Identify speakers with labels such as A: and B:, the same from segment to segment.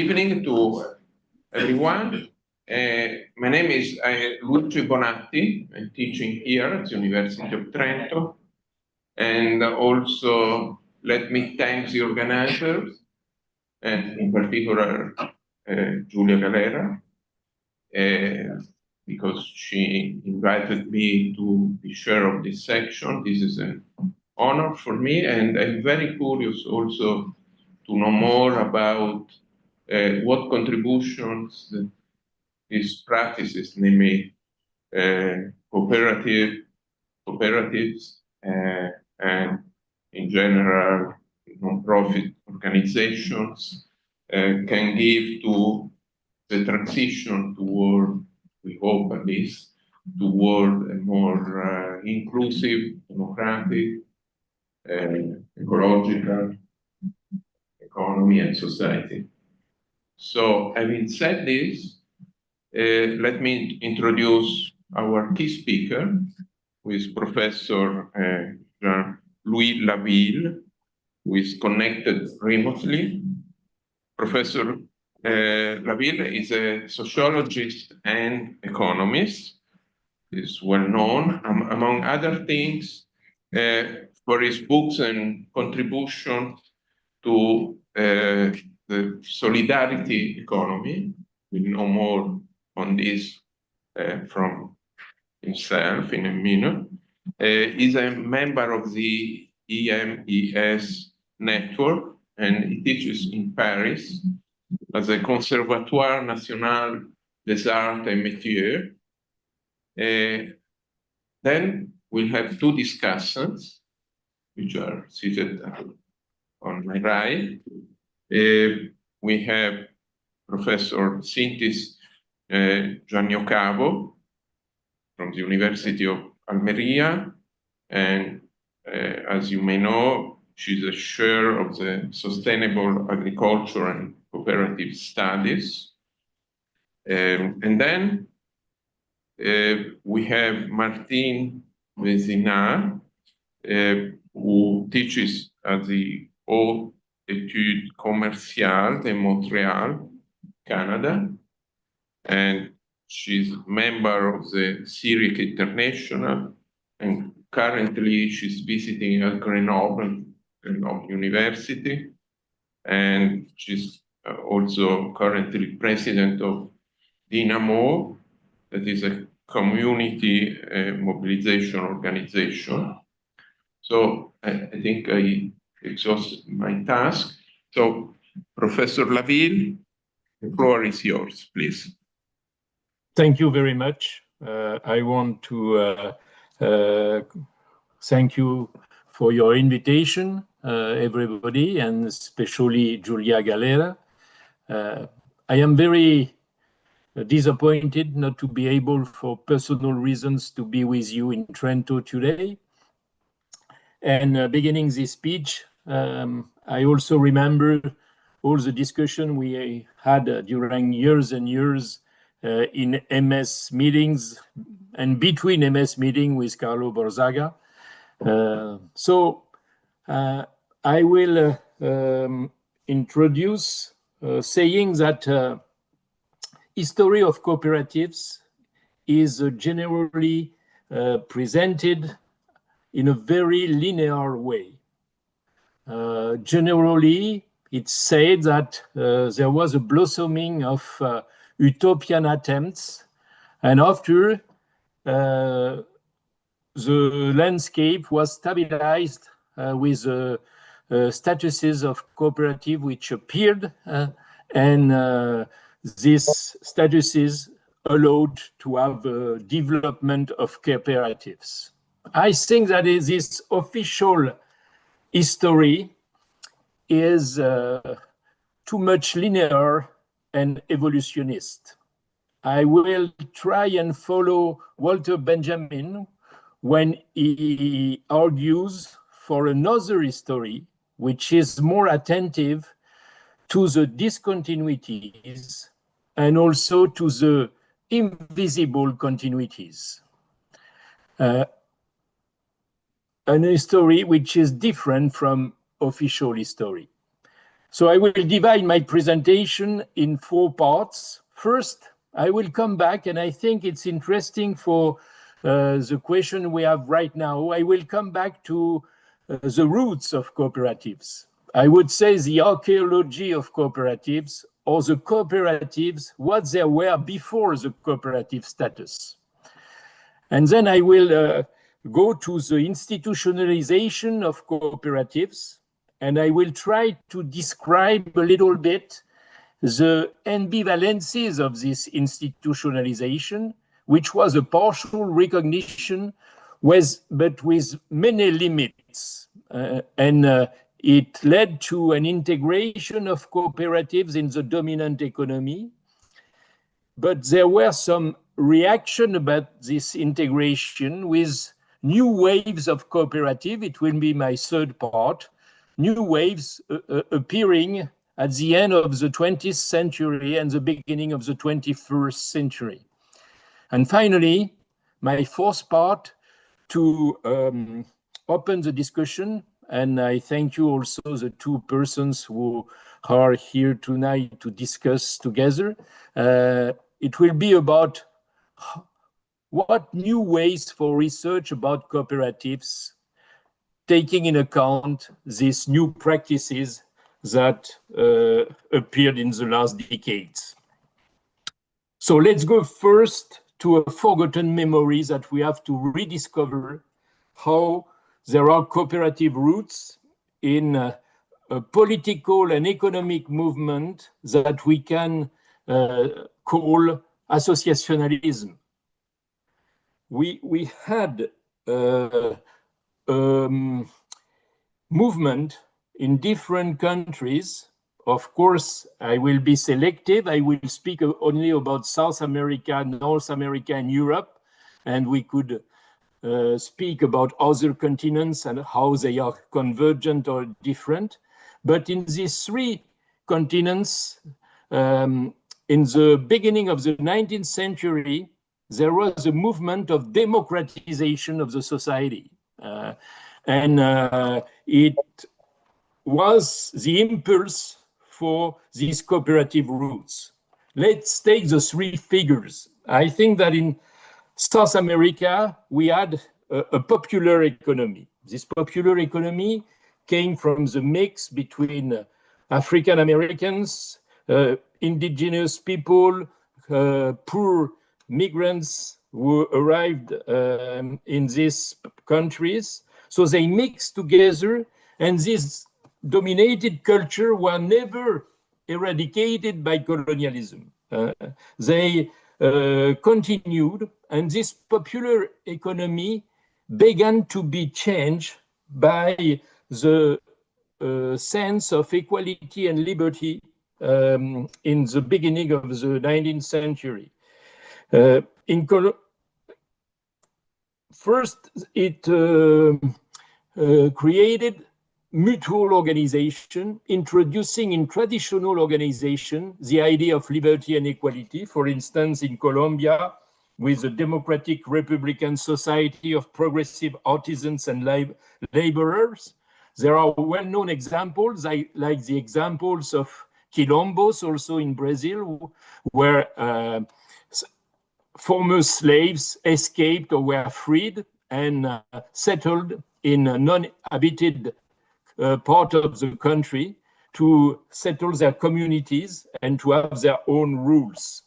A: Evening to everyone. My name is Luigi Bonatti. I'm teaching here at the University of Trento. And also, let me thank the organizers, and in particular, Giulia Galera, because she invited me to be chair of this section. This is an honor for me, and I'm very curious also to know more about what contributions these practices, namely cooperatives, and in general non-profit organizations can give to the transition toward, we hope at least, toward a more inclusive, democratic, ecological economy and society. So, having said this, let me introduce our key speaker, who is Professor Jean-Louis Laville, who is connected remotely. Professor Laville is a sociologist and economist. He is well known, among other things, for his books and contributions to the solidarity economy. We'll know more on this from himself in a minute. He's a member of the EMES network, and he teaches in Paris as a Conservatoire National des Arts et Métiers. Then we'll have two discussants, which are seated on my right. We have Professor Cintis Gianniocavo from the University of Almeria, and as you may know, she's a chair of the Sustainable Agriculture and Cooperative Studies. And then we have Martine Vézinard, who teaches at the Haute Études Commerciales de Montréal, Canada, and she's a member of the CIRIEC International, and currently she's visiting at Grenoble University, and she's also currently president of Dynamo, that is a community mobilization organization. So I think I exhausted my task. So, Professor Laville, the floor is yours, please.
B: Thank you very much. I want to thank you for your invitation, everybody, and especially Giulia Galera. I am very disappointed not to be able, for personal reasons, to be with you in Trento today. And beginning this speech, I also remember all the discussion we had during years and years in EMES meetings and between EMES meetings with Carlo Borzaga. So I will introduce saying that history of cooperatives is generally presented in a very linear way. Generally, it's said that there was a blossoming of utopian attempts, and after the landscape was stabilized with statuses of cooperative which appeared, and these statuses allowed to have development of cooperatives. I think that this official history is too much linear and evolutionist. I will try and follow Walter Benjamin when he argues for another history which is more attentive to the discontinuities and also to the invisible continuities. An history which is different from official history. So I will divide my presentation in 4 parts. First, I will come back, and I think it's interesting for the question we have right now. I will come back to the roots of cooperatives. I would say the archaeology of cooperatives, or the cooperatives, what they were before the cooperative status. And then I will go to the institutionalization of cooperatives, and I will try to describe a little bit the ambivalences of this institutionalization, which was a partial recognition, but with many limits. It led to an integration of cooperatives in the dominant economy. But there were some reaction about this integration with new waves of cooperative. It will be my 3rd part. New waves appearing at the end of the 20th century and the beginning of the 21st century. And finally, my 4th part, to open the discussion, and I thank you also, the 2 persons who are here tonight to discuss together. It will be about what new ways for research about cooperatives, taking in account these new practices that appeared in the last decades. So let's go first to a forgotten memory that we have to rediscover, how there are cooperative roots in a political and economic movement that we can call associationalism. We had movement in different countries. Of course, I will be selective. I will speak only about South America, North America, and Europe, and we could speak about other continents and how they are convergent or different. But in these 3 continents, in the beginning of the 19th century, there was a movement of democratization of the society. It was the impulse for these cooperative roots. Let's take the 3 figures. I think that in South America, we had a popular economy. This popular economy came from the mix between African Americans, indigenous people, poor migrants who arrived in these countries. So they mixed together, and this dominated culture were never eradicated by colonialism. They continued, and this popular economy began to be changed by the sense of equality and liberty in the beginning of the 19th century. First, it created mutual organization, introducing in traditional organization the idea of liberty and equality. For instance, in Colombia, with the Democratic Republican Society of Progressive Artisans and Laborers, there are well-known examples, like the examples of quilombos, also in Brazil, where former slaves escaped or were freed and settled in a non-habited part of the country to settle their communities and to have their own rules.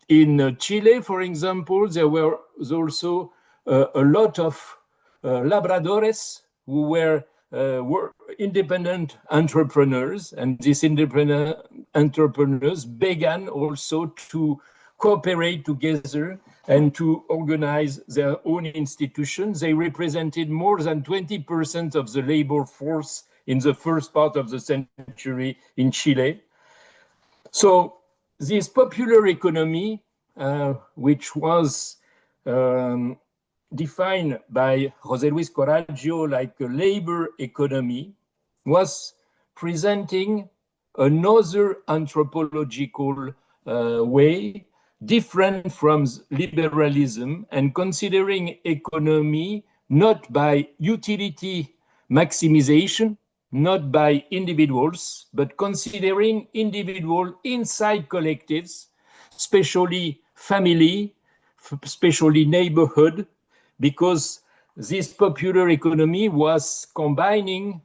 B: In Chile, for example, there were also a lot of labradores who were independent entrepreneurs, and these independent entrepreneurs began also to cooperate together and to organize their own institutions. They represented more than 20% of the labor force in the first part of the century in Chile. So this popular economy, which was defined by José Luis Coraggio like a labor economy, was presenting another anthropological way, different from liberalism, and considering economy not by utility maximization, not by individuals, but considering individual inside collectives, especially family, especially neighborhood, because this popular economy was combining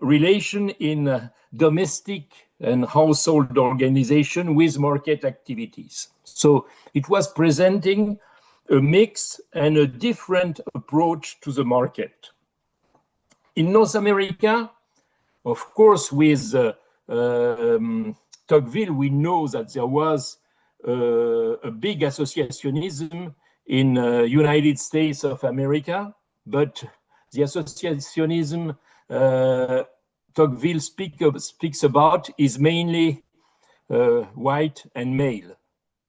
B: relation in domestic and household organization with market activities. So it was presenting a mix and a different approach to the market. In North America, of course, with Tocqueville, we know that there was a big associationism in United States of America, but the associationism Tocqueville speaks about is mainly white and male.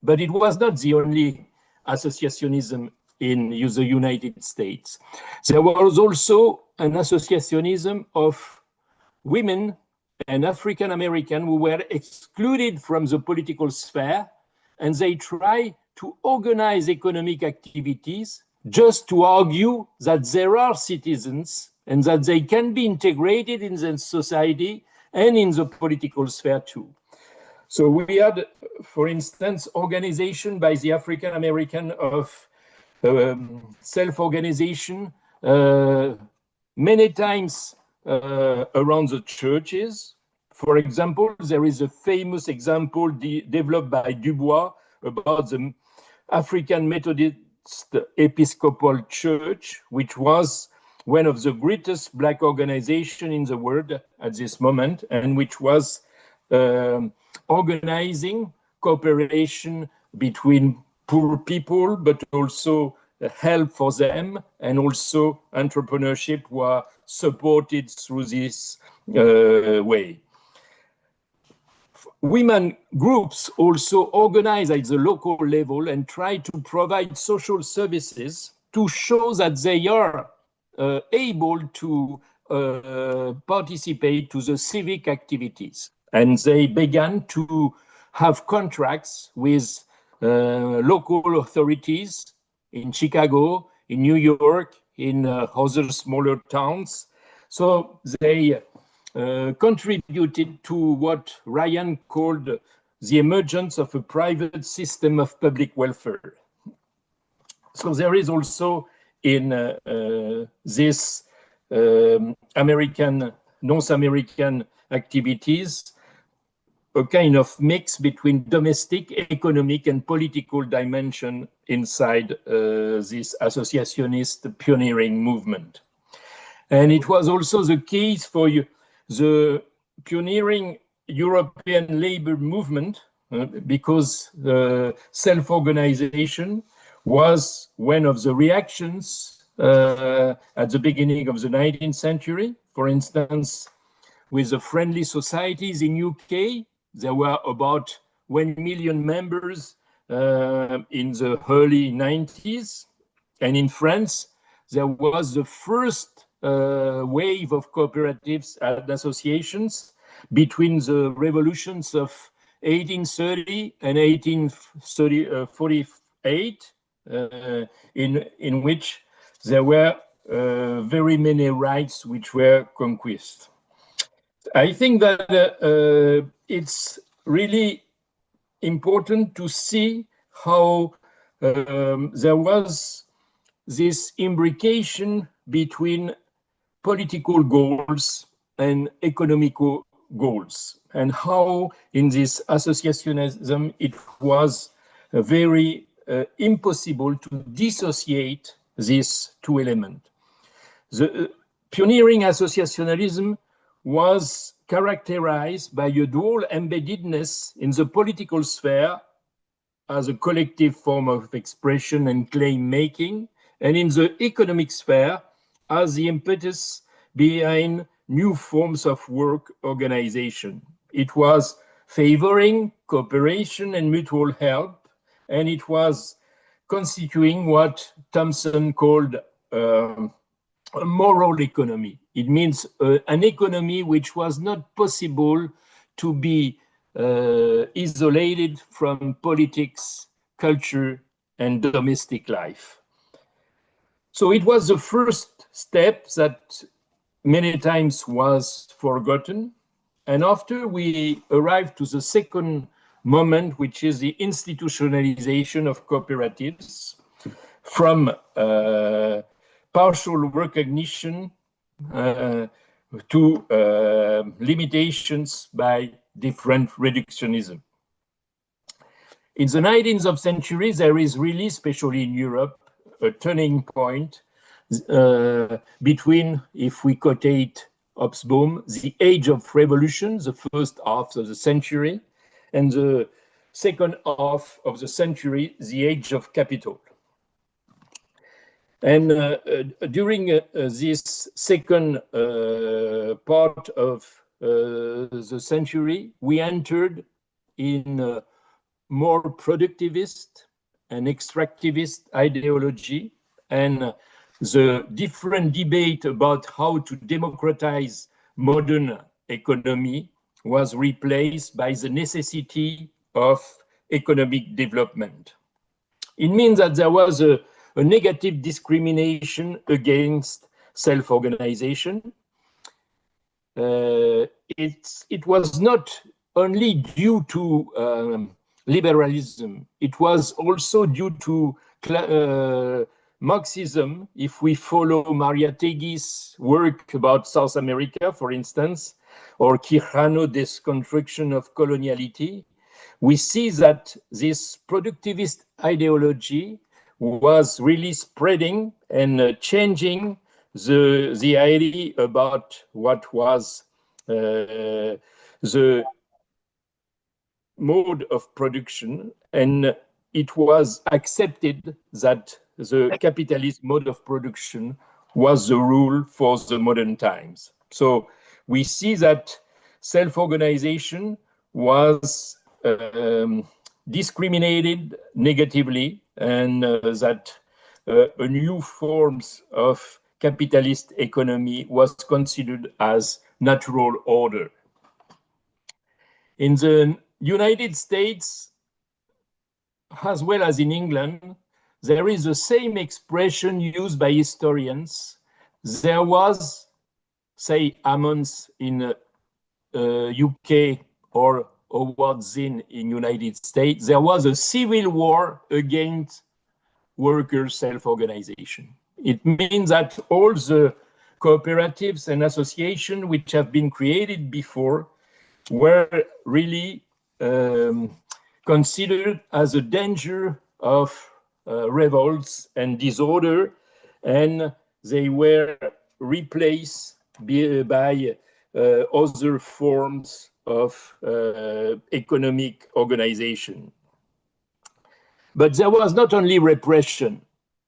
B: But it was not the only associationism in the United States. There was also an associationism of women and African American who were excluded from the political sphere, and they try to organize economic activities just to argue that there are citizens and that they can be integrated in the society and in the political sphere too. So we had, for instance, organization by the African American of self-organization many times around the churches. For example, there is a famous example developed by Dubois about the African Methodist Episcopal Church, which was one of the greatest Black organizations in the world at this moment, and which was organizing cooperation between poor people, but also help for them, and also entrepreneurship were supported through this way. Women groups also organize at the local level and try to provide social services to show that they are able to participate to the civic activities. And they began to have contracts with local authorities in Chicago, in New York, in other smaller towns. So they contributed to what Ryan called the emergence of a private system of public welfare. So there is also in this North American activities a kind of mix between domestic, economic, and political dimension inside this associationist pioneering movement. And it was also the case for the pioneering European labor movement, because self-organization was one of the reactions at the beginning of the 19th century. For instance, with the friendly societies in UK, there were about 1 million members in the early 90s. And in France, there was the first wave of cooperatives and associations between the revolutions of 1830 and 1848, in which there were very many rights which were conquered. I think that it's really important to see how there was this imbrication between political goals and economical goals, and how in this associationism it was very impossible to dissociate these two elements. The pioneering associationalism was characterized by a dual embeddedness in the political sphere as a collective form of expression and claim making, and in the economic sphere as the impetus behind new forms of work organization. It was favoring cooperation and mutual help, and it was constituting what Thompson called a moral economy. It means an economy which was not possible to be isolated from politics, culture, and domestic life. So it was the first step that many times was forgotten. And after we arrived to the second moment, which is the institutionalization of cooperatives from partial recognition to limitations by different reductionism. In the 19th century, there is really, especially in Europe, a turning point between, if we quotate Hobsbawm, the age of revolution, the first half of the century, and the second half of the century, the age of capital. And during this second part of the century, we entered in more productivist and extractivist ideology, and the different debate about how to democratize modern economy was replaced by the necessity of economic development. It means that there was a negative discrimination against self-organization. It was not only due to liberalism, it was also due to Marxism. If we follow Mariátegui's work about South America, for instance, or Quijano, Deconstruction of Coloniality, we see that this productivist ideology was really spreading and changing the idea about what was the mode of production, and it was accepted that the capitalist mode of production was the rule for the modern times. So we see that self-organization was discriminated negatively, and that a new forms of capitalist economy was considered as natural order. In the United States, as well as in England, there is the same expression used by historians. There was, say, Ammons in UK or Howard Zinn in United States, there was a civil war against workers' self-organization. It means that all the cooperatives and associations which have been created before were really considered as a danger of revolts and disorder, and they were replaced by other forms of economic organization. But there was not only repression,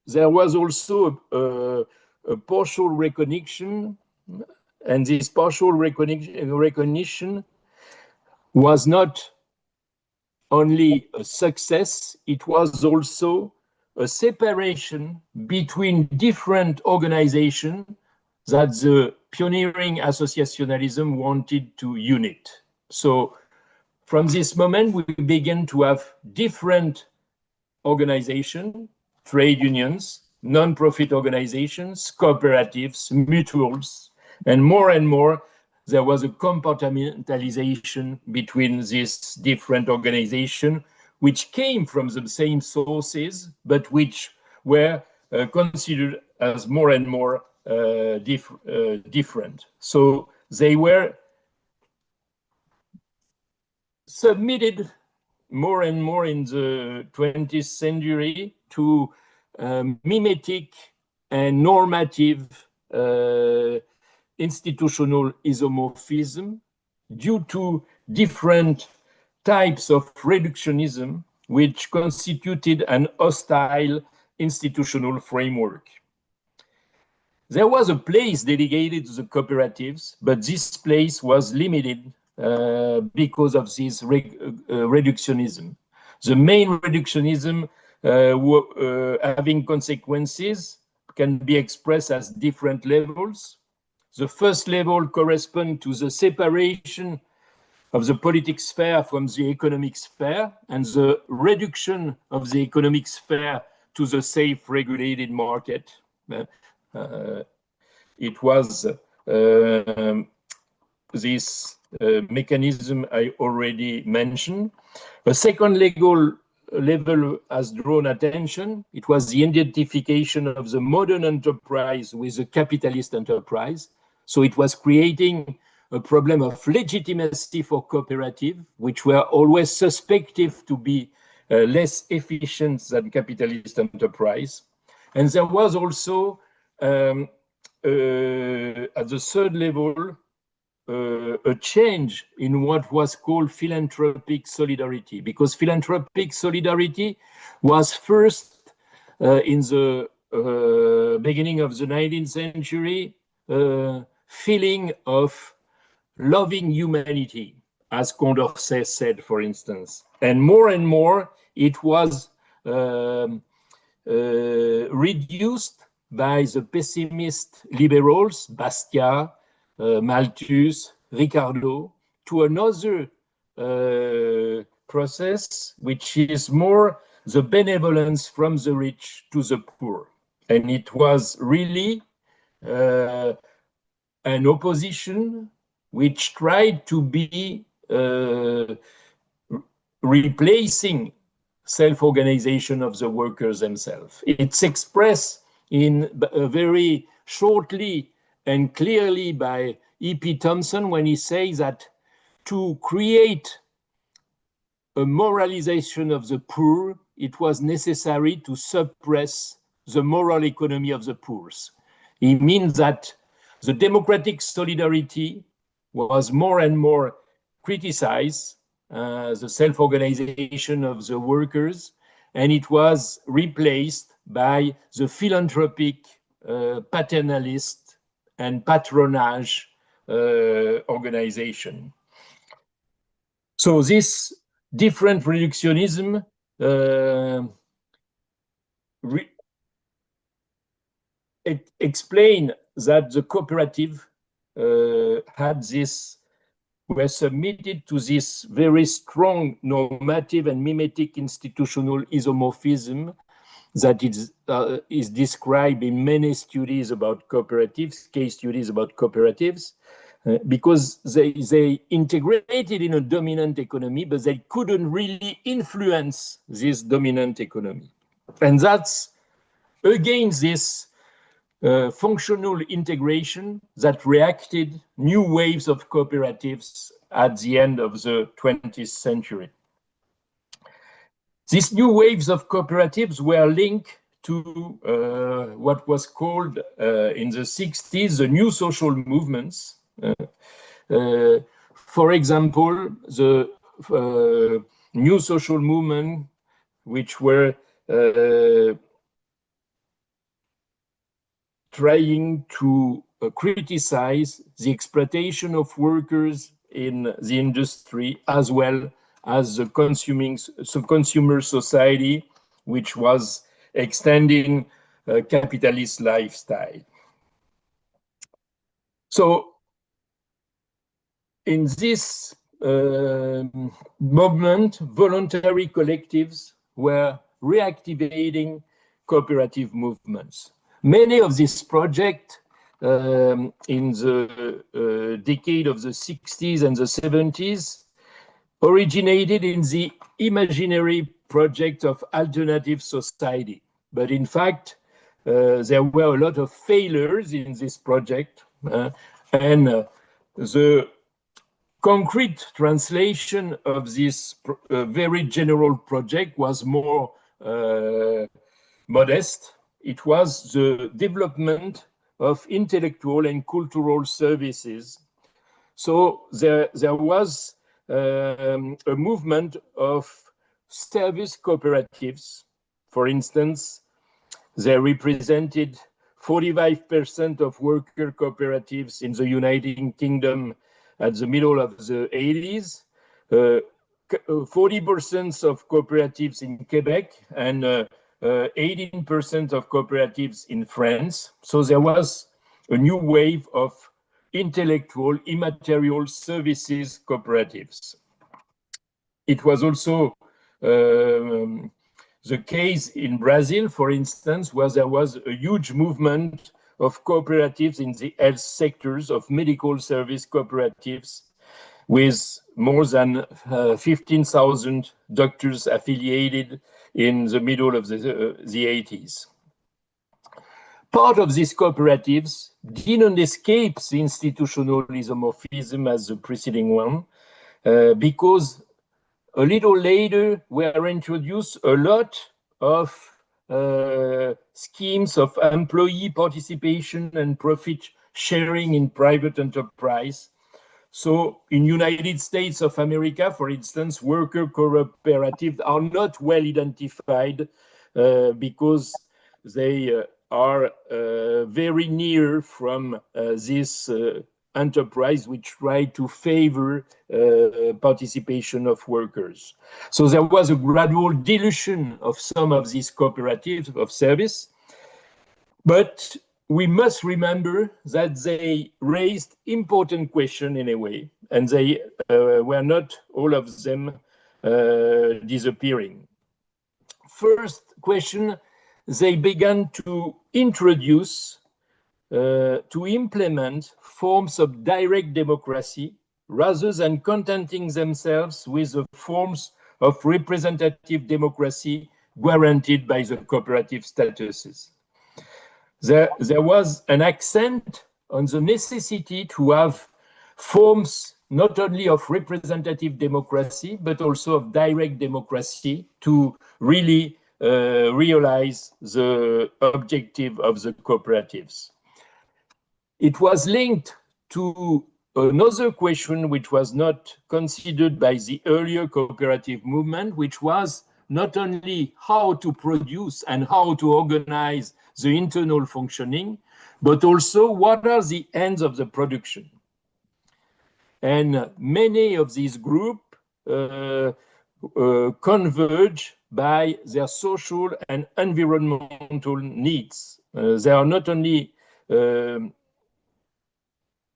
B: there was also a partial recognition, and this partial recognition was not only a success, it was also a separation between different organizations that the pioneering associationalism wanted to unite. So from this moment, we began to have different organizations, trade unions, non-profit organizations, cooperatives, mutuals, and more, there was a compartmentalization between these different organizations, which came from the same sources, but which were considered as more and more different. So they were submitted more and more in the 20th century to mimetic and normative institutional isomorphism due to different types of reductionism which constituted an hostile institutional framework. There was a place dedicated to the cooperatives, but this place was limited because of this reductionism. The main reductionism having consequences can be expressed as different levels. The first level corresponds to the separation of the political sphere from the economic sphere, and the reduction of the economic sphere to the safe regulated market. It was this mechanism I already mentioned. A second level has drawn attention. It was the identification of the modern enterprise with the capitalist enterprise. So it was creating a problem of legitimacy for cooperative, which were always suspected to be less efficient than capitalist enterprise. And there was also, at the third level, a change in what was called philanthropic solidarity, because philanthropic solidarity was first in the beginning of the 19th century feeling of loving humanity, as Condorcet said, for instance. And more it was reduced by the pessimist liberals, Bastiat, Malthus, Ricardo, to another process, which is more the benevolence from the rich to the poor. And it was really an opposition which tried to be replacing self-organization of the workers themselves. It's expressed in very shortly and clearly by E.P. Thompson when he says that to create a moralization of the poor, it was necessary to suppress the moral economy of the poor. He means that the democratic solidarity was more and more criticized, the self-organization of the workers, and it was replaced by the philanthropic, paternalist, and patronage organization. So this different reductionism it explained that the cooperative had this, were submitted to this very strong normative and mimetic institutional isomorphism that is described in many studies about cooperatives, case studies about cooperatives, because they integrated in a dominant economy, but they couldn't really influence this dominant economy. And that's against this functional integration that reacted new waves of cooperatives at the end of the 20th century. These new waves of cooperatives were linked to what was called in the 60s, the new social movements. For example, the new social movement, which were trying to criticize the exploitation of workers in the industry, as well as the consumer society, which was extending a capitalist lifestyle. So in this movement, voluntary collectives were reactivating cooperative movements. Many of these projects in the decade of the 60s and the 70s originated in the imaginary project of alternative society. But in fact, there were a lot of failures in this project, and the concrete translation of this very general project was more modest. It was the development of intellectual and cultural services. So there was a movement of service cooperatives. For instance, they represented 45% of worker cooperatives in the United Kingdom at the middle of the 80s, 40% of cooperatives in Quebec, and 18% of cooperatives in France. So there was a new wave of intellectual, immaterial services cooperatives. It was also the case in Brazil, for instance, where there was a huge movement of cooperatives in the health sectors, of medical service cooperatives, with more than 15,000 doctors affiliated in the middle of the 80s. Part of these cooperatives didn't escape the institutional isomorphism as the preceding one, because a little later were introduced a lot of schemes of employee participation and profit sharing in private enterprise. So in United States of America, for instance, worker cooperatives are not well identified because they are very near from this enterprise which try to favor participation of workers. So there was a gradual dilution of some of these cooperatives of service, but we must remember that they raised important questions in a way, and they were not all of them disappearing. First question, they began to introduce, to implement forms of direct democracy rather than contenting themselves with the forms of representative democracy guaranteed by the cooperative statuses. There was an accent on the necessity to have forms not only of representative democracy, but also of direct democracy to really realize the objective of the cooperatives. It was linked to another question which was not considered by the earlier cooperative movement, which was not only how to produce and how to organize the internal functioning, but also what are the ends of the production. And many of these groups converge by their social and environmental needs. They are not only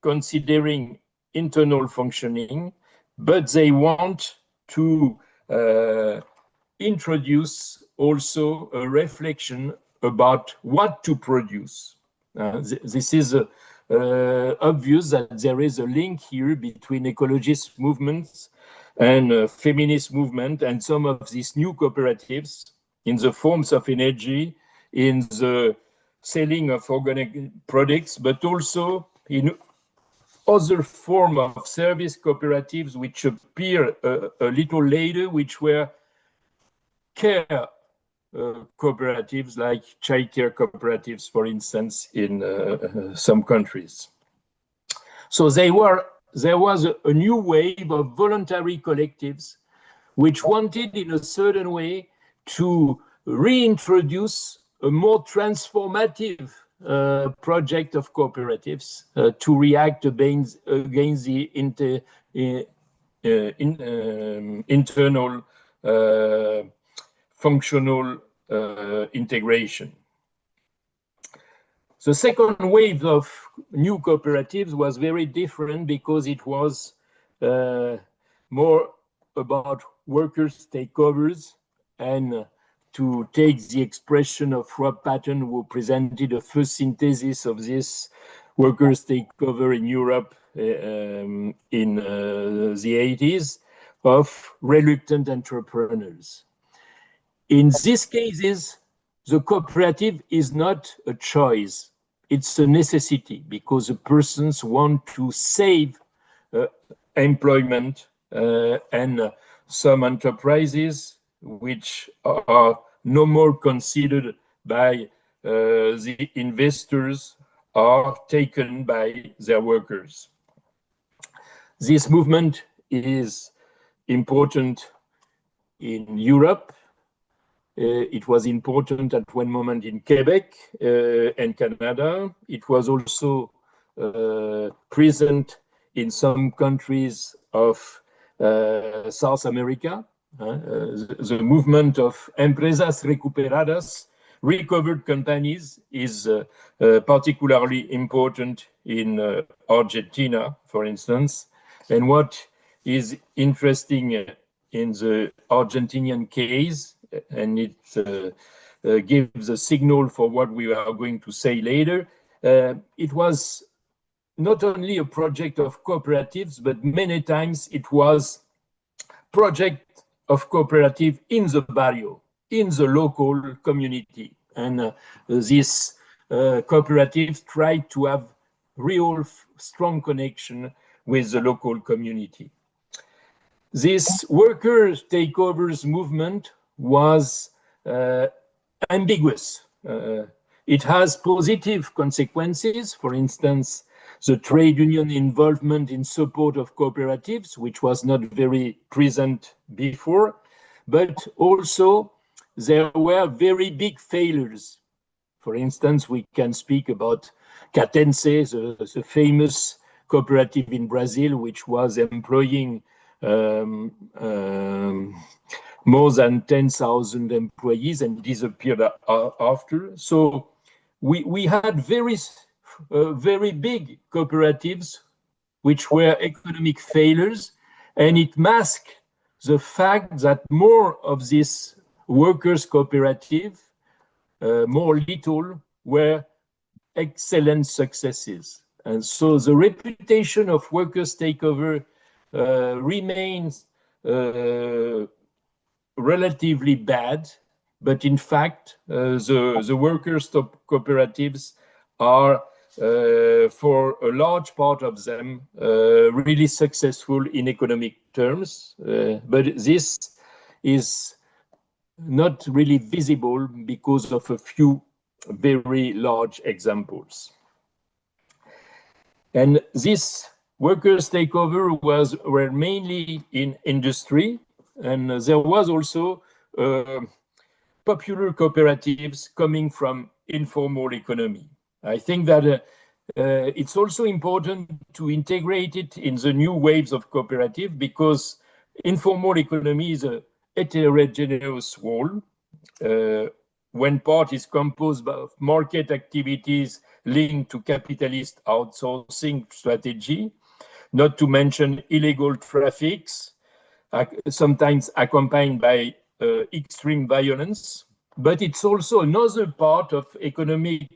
B: considering internal functioning, but they want to introduce also a reflection about what to produce. This is obvious that there is a link here between ecologist movements and feminist movement and some of these new cooperatives in the forms of energy, in the selling of organic products, but also in other form of service cooperatives which appear a little later, which were care cooperatives like child care cooperatives, for instance, in some countries. So there was a new wave of voluntary collectives which wanted in a certain way to reintroduce a more transformative project of cooperatives to react against the internal functional integration. The second wave of new cooperatives was very different because it was more about workers' takeovers, and to take the expression of Rob Patton, who presented a first synthesis of this workers' takeover in Europe in the 80s, of reluctant entrepreneurs. In these cases, the cooperative is not a choice, it's a necessity, because the persons want to save employment and some enterprises which are no more considered by the investors are taken by their workers. This movement is important in Europe. It was important at one moment in Quebec and Canada. It was also present in some countries of South America. The movement of empresas recuperadas, recovered companies, is particularly important in Argentina, for instance. And what is interesting in the Argentinian case, and it gives a signal for what we are going to say later, it was not only a project of cooperatives, but many times it was project of cooperative in the barrio, in the local community. And these cooperatives tried to have real strong connection with the local community. This workers' takeovers movement was ambiguous. It has positive consequences. For instance, the trade union involvement in support of cooperatives, which was not very present before, but also there were very big failures. For instance, we can speak about Catense, the famous cooperative in Brazil, which was employing more than 10,000 employees and disappeared after. So we had very big cooperatives which were economic failures, and it masked the fact that more of these workers' cooperative, more little, were excellent successes. And so the reputation of workers' takeover remains relatively bad, but in fact, the workers' cooperatives are, for a large part of them, really successful in economic terms. But this is not really visible because of a few very large examples. And this workers' takeover were mainly in industry, and there was also popular cooperatives coming from informal economy. I think that it's also important to integrate it in the new waves of cooperative, because informal economy is a heterogeneous whole. When part is composed of market activities linked to capitalist outsourcing strategy, not to mention illegal traffics, sometimes accompanied by extreme violence. But it's also another part of economic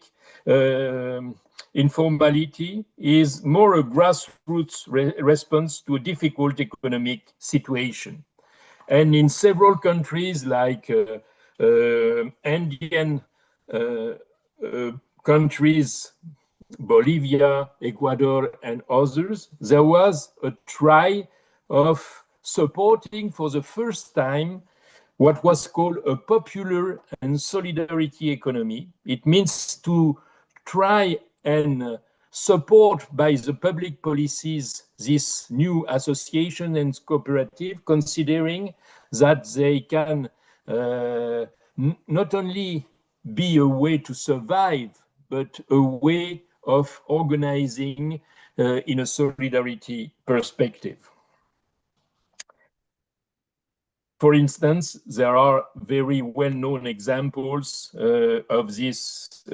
B: informality is more a grassroots response to a difficult economic situation. And in several countries like Andean countries, Bolivia, Ecuador, and others, there was a try of supporting for the first time what was called a popular and solidarity economy. It means to try and support by the public policies this new association and cooperative, considering that they can not only be a way to survive, but a way of organizing in a solidarity perspective. For instance, there are very well-known examples of these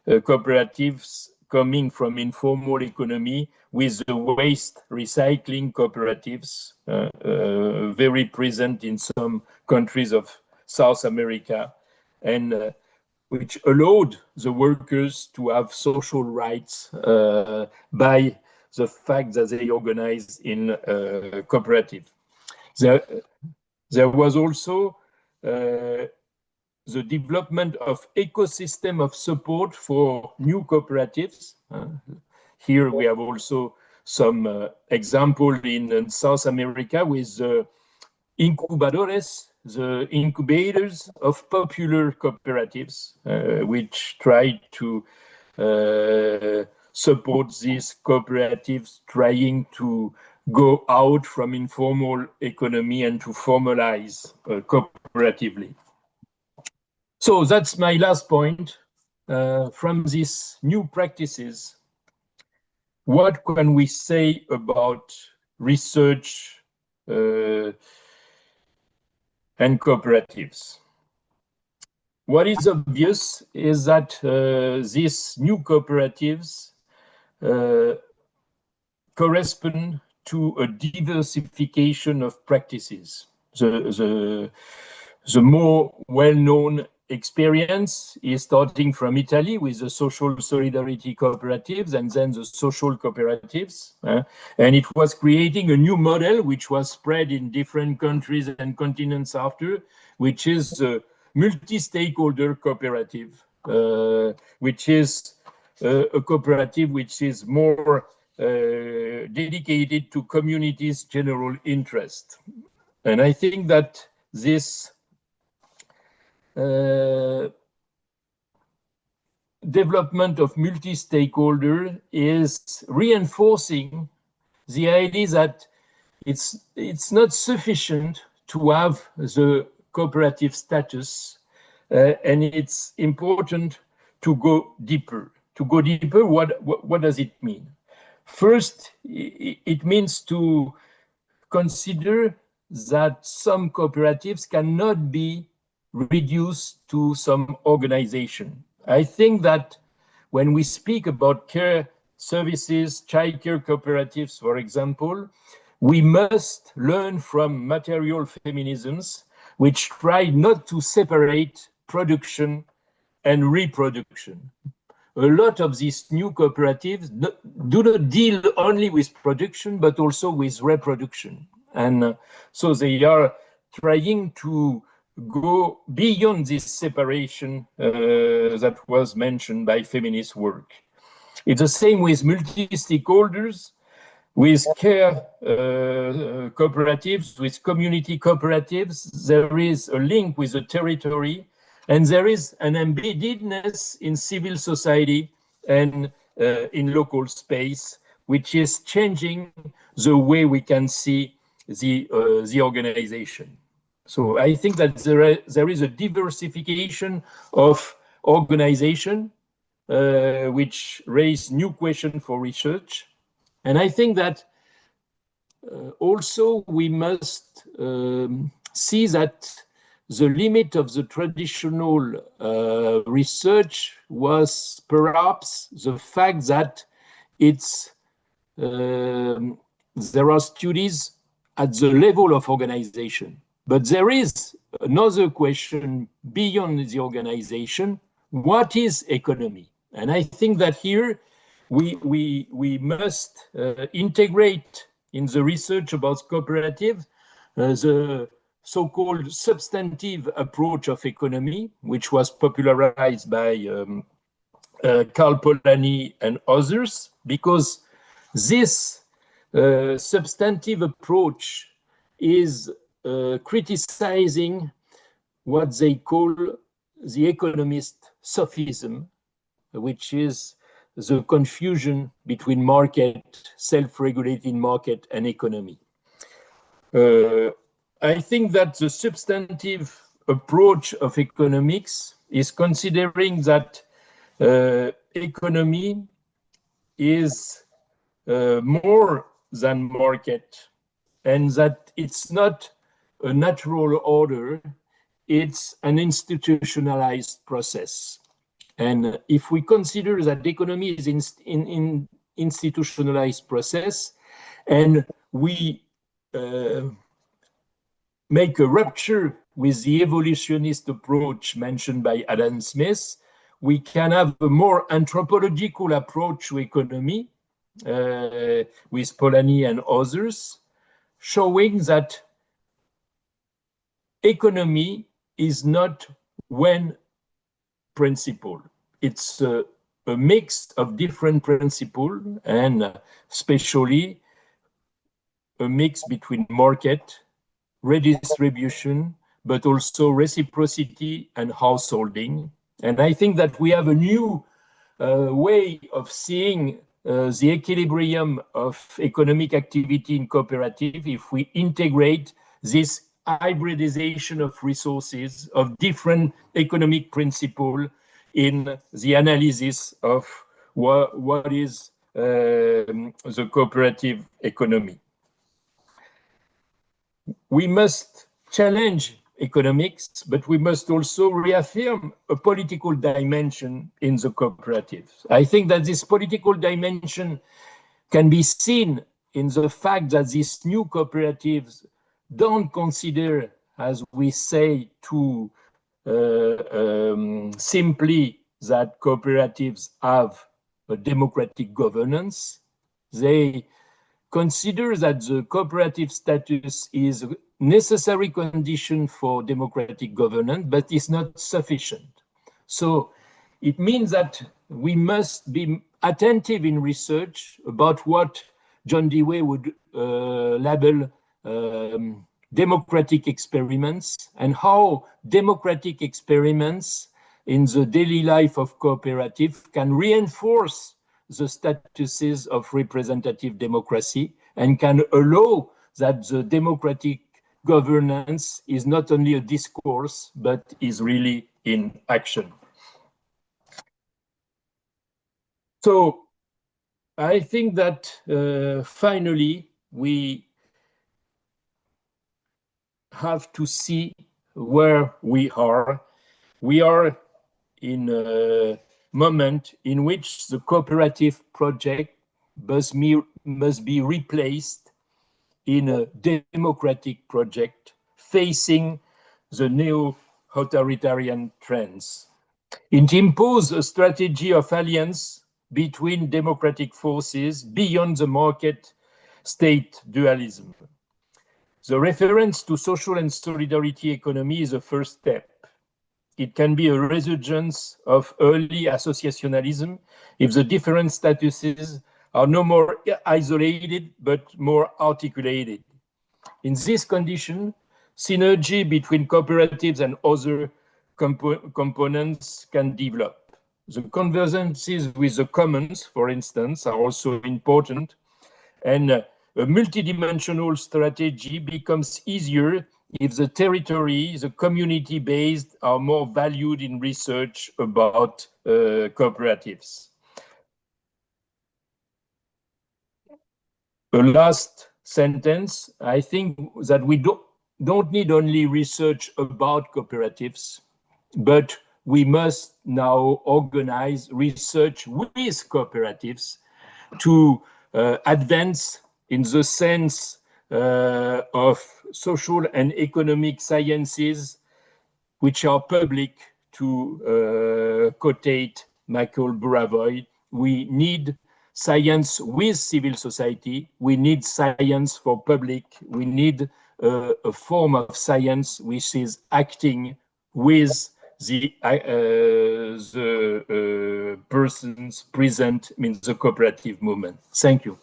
B: cooperatives coming from informal economy with the waste recycling cooperatives, very present in some countries of South America, and which allowed the workers to have social rights by the fact that they organized in cooperative. There was also the development of ecosystem of support for new cooperatives. Here we have also some example in South America with incubadores, the incubators of popular cooperatives, which tried to support these cooperatives trying to go out from informal economy and to formalize cooperatively. So that's my last point. From these new practices, what can we say about research and cooperatives? What is obvious is that these new cooperatives correspond to a diversification of practices. The more well-known experience is starting from Italy with the social solidarity cooperatives and then the social cooperatives. And it was creating a new model which was spread in different countries and continents after, which is the multi-stakeholder cooperative, which is a cooperative which is more dedicated to communities' general interest. And I think that this development of multi-stakeholder is reinforcing the idea that it's not sufficient to have the cooperative status, and it's important to go deeper. To go deeper, what does it mean? First, it means to consider that some cooperatives cannot be reduced to some organization. I think that when we speak about care services, child care cooperatives, for example, we must learn from material feminisms, which try not to separate production and reproduction. A lot of these new cooperatives do not deal only with production, but also with reproduction. And so they are trying to go beyond this separation that was mentioned by feminist work. It's the same with multi-stakeholders, with care cooperatives, with community cooperatives. There is a link with the territory, and there is an embeddedness in civil society and in local space, which is changing the way we can see the organization. So I think that there is a diversification of organization, which raise new questions for research. And I think that also we must see that the limit of the traditional research was perhaps the fact that there are studies at the level of organization. But there is another question beyond the organization. What is economy? And I think that here we must integrate in the research about cooperative the so-called substantive approach of economy, which was popularized by Karl Polanyi and others, because this substantive approach is criticizing what they call the economist sophism, which is the confusion between market, self-regulating market, and economy. I think that the substantive approach of economics is considering that economy is more than market, and that it's not a natural order, it's an institutionalized process. And if we consider that economy is in institutionalized process, and we make a rupture with the evolutionist approach mentioned by Adam Smith, we can have a more anthropological approach to economy with Polanyi and others, showing that economy is not one principle. It's a mix of different principles, and especially a mix between market, redistribution, but also reciprocity and householding. And I think that we have a new way of seeing the equilibrium of economic activity in cooperative if we integrate this hybridization of resources, of different economic principles in the analysis of what is the cooperative economy. We must challenge economics, but we must also reaffirm a political dimension in the cooperatives. I think that this political dimension can be seen in the fact that these new cooperatives don't consider, as we say, to simply that cooperatives have a democratic governance. They consider that the cooperative status is a necessary condition for democratic governance, but is not sufficient. So it means that we must be attentive in research about what John Dewey would label democratic experiments, and how democratic experiments in the daily life of cooperative can reinforce the statuses of representative democracy and can allow that the democratic governance is not only a discourse, but is really in action. So I think that finally we have to see where we are. We are in a moment in which the cooperative project must be replaced in a democratic project facing the neo-authoritarian trends. It imposes a strategy of alliance between democratic forces beyond the market-state dualism. The reference to social and solidarity economy is a first step. It can be a resurgence of early associationalism if the different statuses are no more isolated, but more articulated. In this condition, synergy between cooperatives and other components can develop. The convergences with the commons, for instance, are also important, and a multidimensional strategy becomes easier if the territory, the community-based, are more valued in research about cooperatives. A last sentence, I think that we don't need only research about cooperatives, but we must now organize research with cooperatives to advance in the sense of social and economic sciences, which are public, to quote Michael Buravoy. We need science with civil society. We need science for public. We need a form of science which is acting with the persons present in the cooperative movement. Thank you.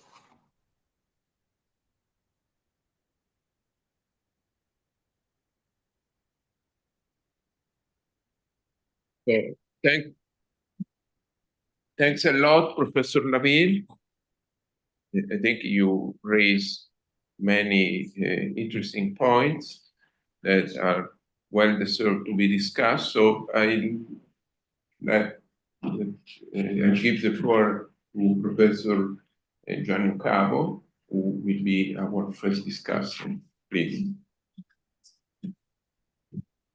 A: Thanks a lot, Professor Laville. I think you raised many interesting points that are well deserved to be discussed. So I give the floor to Professor Gianni Cabo, who will be our first discussion. Please.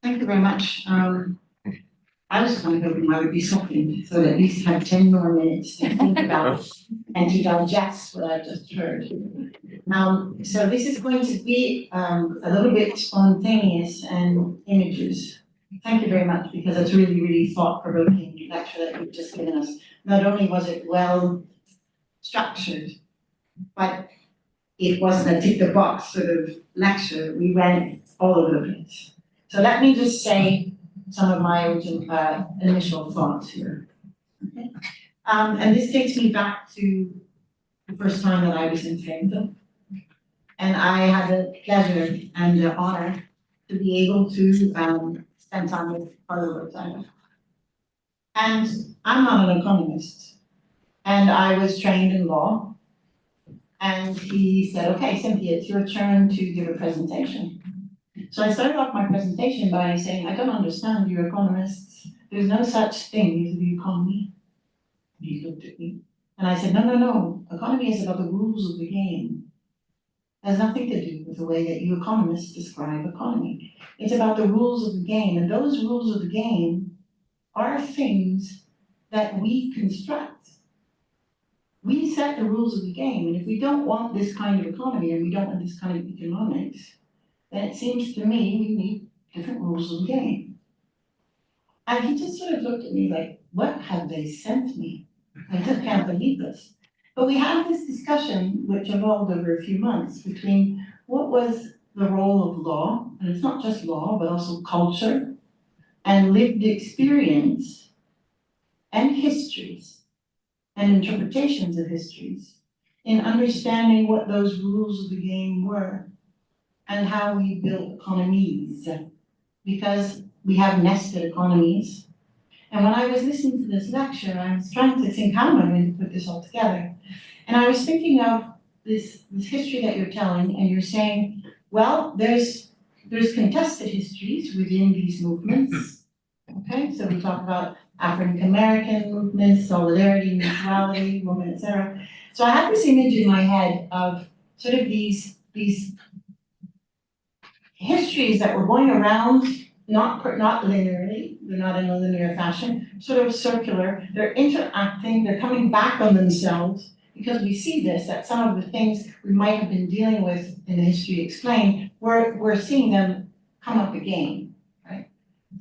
C: Thank you very much. I was kind of hoping I would be second, so at least have 10 more minutes to think about and to digest what I've just heard. So this is going to be a little bit spontaneous and images. Thank you very much, because it's really, really thought-provoking lecture that you've just given us. Not only was it well structured, but it wasn't a tick-the-box sort of lecture. We went all over the place. So let me just say some of my initial thoughts here. Okay. And this takes me back to the first time that I was in Trento. And I had the pleasure and the honor to be able to spend time with Carlo Rosano. And I'm not an economist. And I was trained in law. And he said, okay, Cynthia, it's your turn to give a presentation. So I started off my presentation by saying, I don't understand, you're economists. There's no such thing as the economy. And he looked at me. And I said, no. Economy is about the rules of the game. It has nothing to do with the way that you economists describe economy. It's about the rules of the game. And those rules of the game are things that we construct. We set the rules of the game. And if we don't want this kind of economy and we don't want this kind of economics, then it seems to me we need different rules of the game. And he just sort of looked at me like, what have they sent me? I just can't believe this. But we had this discussion, which evolved over a few months, between what was the role of law, and it's not just law, but also culture, and lived experience, and histories, and interpretations of histories, in understanding what those rules of the game were, and how we built economies, because we have nested economies. And when I was listening to this lecture, I was trying to think, how am I going to put this all together? And I was thinking of this history that you're telling, and you're saying, well, there's contested histories within these movements. Okay, so we talk about African American movements, solidarity, mutuality, women, etc. So I had this image in my head of sort of these histories that were going around, not linearly, they're not in a linear fashion, sort of circular, they're interacting, they're coming back on themselves, because we see this, that some of the things we might have been dealing with in the History Explained, we're seeing them come up again, right?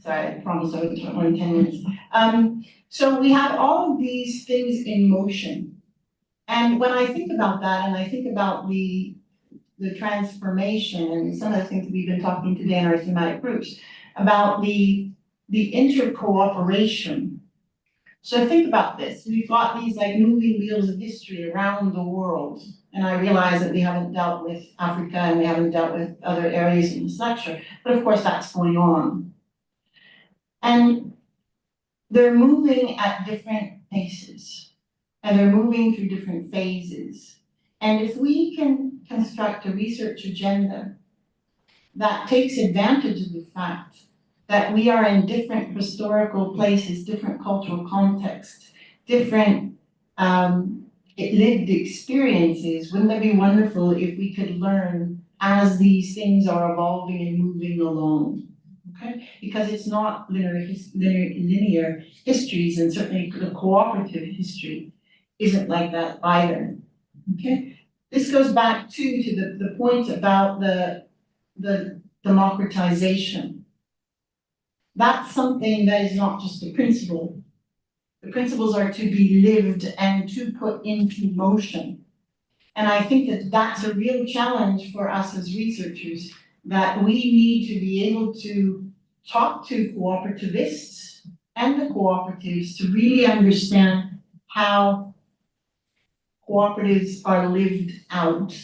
C: Sorry, I promise I would only 10 minutes. So we have all of these things in motion. And when I think about that, and I think about the transformation and some of the things we've been talking today in our thematic groups about the intercooperation. So think about this. We've got these like moving wheels of history around the world. And I realize that we haven't dealt with Africa and we haven't dealt with other areas in this lecture, but of course that's going on. And they're moving at different paces and they're moving through different phases. And if we can construct a research agenda that takes advantage of the fact that we are in different historical places, different cultural contexts, different lived experiences, wouldn't that be wonderful if we could learn as these things are evolving and moving along? Okay, because it's not linear histories, and certainly the cooperative history isn't like that either. Okay, this goes back to the point about the democratization. That's something that is not just a principle. The principles are to be lived and to put into motion. And I think that that's a real challenge for us as researchers, that we need to be able to talk to cooperativists and the cooperatives to really understand how cooperatives are lived out.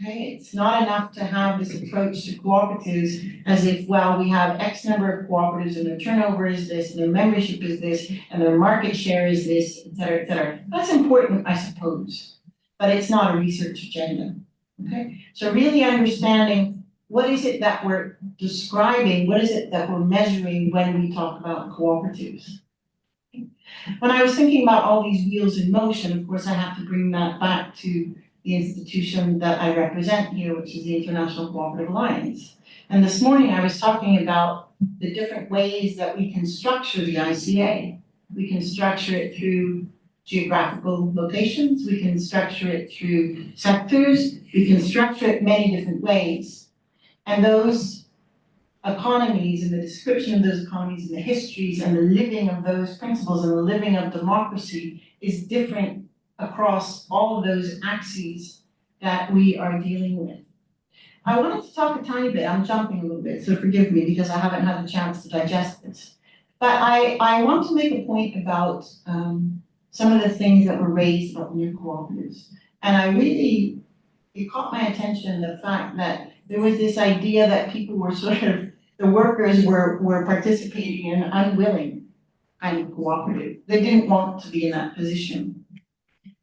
C: Okay, it's not enough to have this approach to cooperatives as if, well, we have X number of cooperatives and their turnover is this, and their membership is this, and their market share is this, et cetera, et cetera. That's important, I suppose, but it's not a research agenda. Okay, so really understanding what is it that we're describing, what is it that we're measuring when we talk about cooperatives. When I was thinking about all these wheels in motion, of course, I have to bring that back to the institution that I represent here, which is the International Cooperative Alliance. And this morning I was talking about the different ways that we can structure the ICA. We can structure it through geographical locations, we can structure it through sectors, we can structure it many different ways. And those economies and the description of those economies and the histories and the living of those principles and the living of democracy is different across all of those axes that we are dealing with. I wanted to talk a tiny bit, I'm jumping a little bit, so forgive me because I haven't had the chance to digest this. But I want to make a point about some of the things that were raised about new cooperatives. And it caught my attention, the fact that there was this idea that people were sort of, the workers were participating in an unwilling kind of cooperative. They didn't want to be in that position.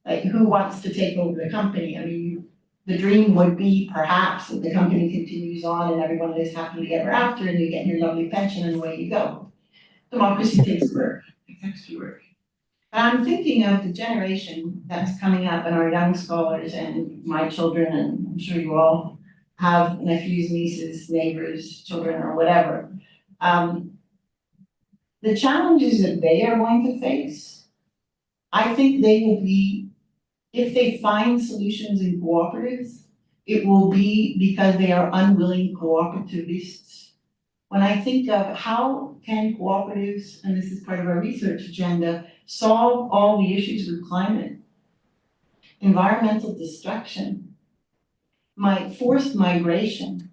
C: Like, who wants to take over the company? I mean, the dream would be perhaps that the company continues on and everyone lives happily ever after and you get your lovely pension and away you go. Democracy takes work, it's extra work. But I'm thinking of the generation that's coming up and our young scholars and my children, and I'm sure you all have nephews, nieces, neighbors, children, or whatever. The challenges that they are going to face, I think they will be, if they find solutions in cooperatives, it will be because they are unwilling cooperativists when I think of how can cooperatives, and this is part of our research agenda, solve all the issues with climate, environmental destruction, forced migration.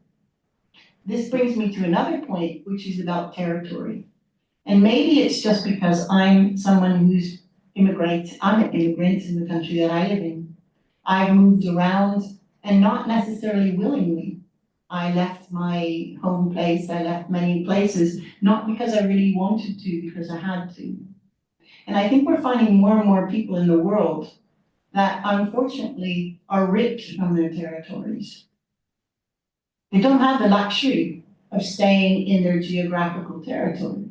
C: This brings me to another point, which is about territory. And maybe it's just because I'm someone who's I'm an immigrant in the country that I live in. I've moved around, and not necessarily willingly. I left my home place, I left many places, not because I really wanted to, because I had to. And I think we're finding more and more people in the world that unfortunately are ripped from their territories. They don't have the luxury of staying in their geographical territory.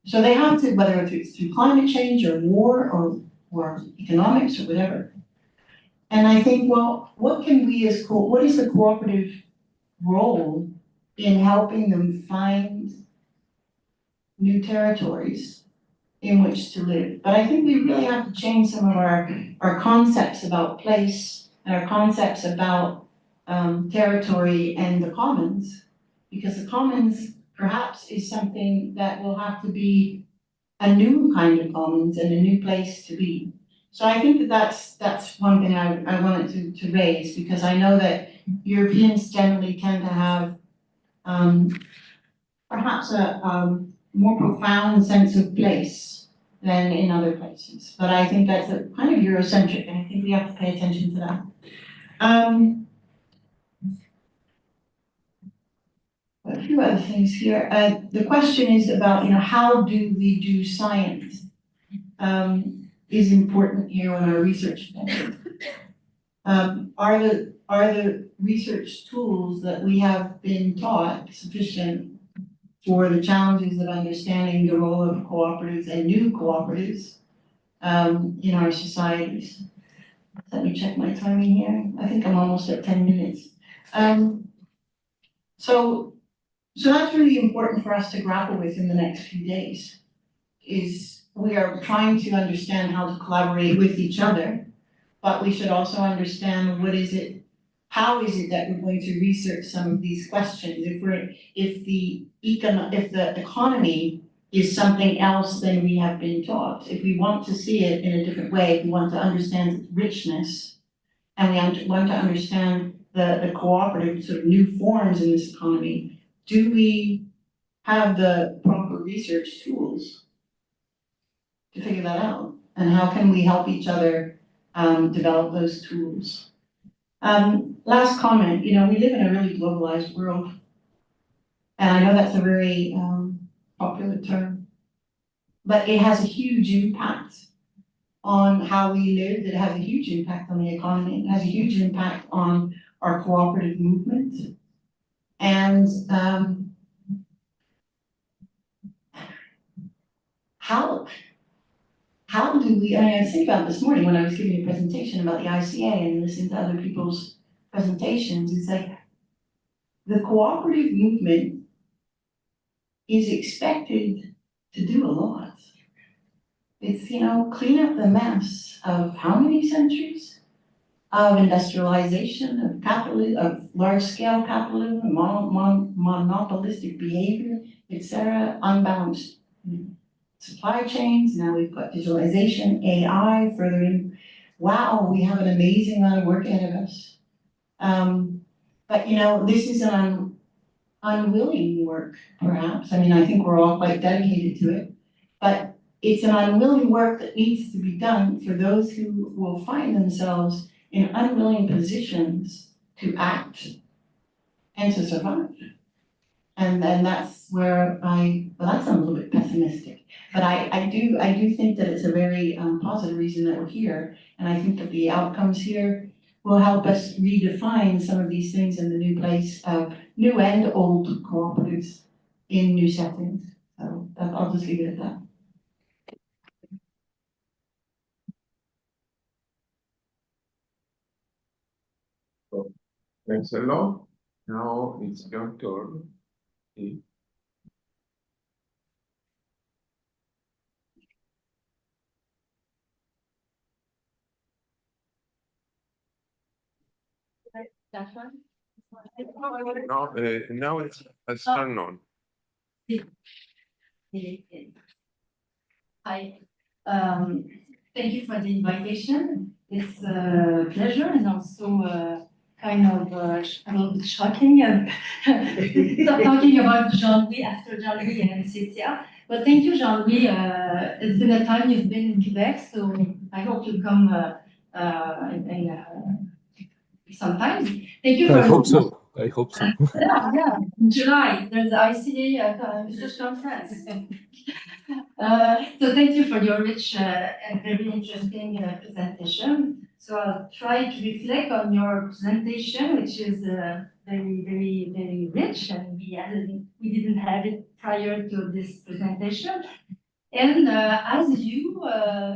C: So they have to, whether it's through climate change or war or economics or whatever. And I think, well, what is the cooperative role in helping them find new territories in which to live? But I think we really have to change some of our concepts about place and our concepts about territory and the commons, because the commons perhaps is something that will have to be a new kind of commons and a new place to be. So I think that's one thing I wanted to raise, because I know that Europeans generally tend to have perhaps a more profound sense of place than in other places. But I think that's a kind of Eurocentric, and I think we have to pay attention to that. A few other things here. The question is about, how do we do science? Is important here on our research agenda. Are the research tools that we have been taught sufficient for the challenges of understanding the role of cooperatives and new cooperatives in our societies? Let me check my timing here. I think I'm almost at 10 minutes. So that's really important for us to grapple with in the next few days, is we are trying to understand how to collaborate with each other, but we should also understand how is it that we're going to research some of these questions? If the economy is something else than we have been taught, if we want to see it in a different way, if we want to understand its richness, and we want to understand the cooperative sort of new forms in this economy, do we have the proper research tools to figure that out? And how can we help each other develop those tools? Last comment, we live in a really globalized world. And I know that's a very popular term, but it has a huge impact on how we live. It has a huge impact on the economy. It has a huge impact on our cooperative movement. And how do we, I was thinking about this morning when I was giving a presentation about the ICA and listening to other people's presentations, it's like the cooperative movement is expected to do a lot. It's, clean up the mess of how many centuries of industrialization, of capitalism, of large-scale capitalism, monopolistic behavior, etc., unbalanced supply chains. Now we've got digitalization, AI, further in. Wow, we have an amazing amount of work ahead of us. But this is an unwilling work, perhaps. I mean, I think we're all quite dedicated to it, but it's an unwilling work that needs to be done for those who will find themselves in unwilling positions to act and to survive. And that's where that sounds a little bit pessimistic, but I do think that it's a very positive reason that we're here, and I think that the outcomes here will help us redefine some of these things in the new place of new and old cooperatives in new settings. So I'll just leave it at that.
A: So, thanks a lot. Now it's your turn.
D: That one?
A: No, now it's turned on.
C: Hi, thank you for the invitation. It's a pleasure and also kind of a little bit shocking. Stop talking about Jean-Louis after Jean-Louis and Cynthia. But thank you, Jean-Louis. It's been a time you've been in Quebec, so I hope you come sometimes. Thank you for.
B: I hope so. I hope so.
C: Yeah. In July, there's the ICA research conference. So thank you for your rich and very interesting presentation. So I'll try to reflect on your presentation, which is very, very, very rich, and we didn't have it prior to this presentation. And as you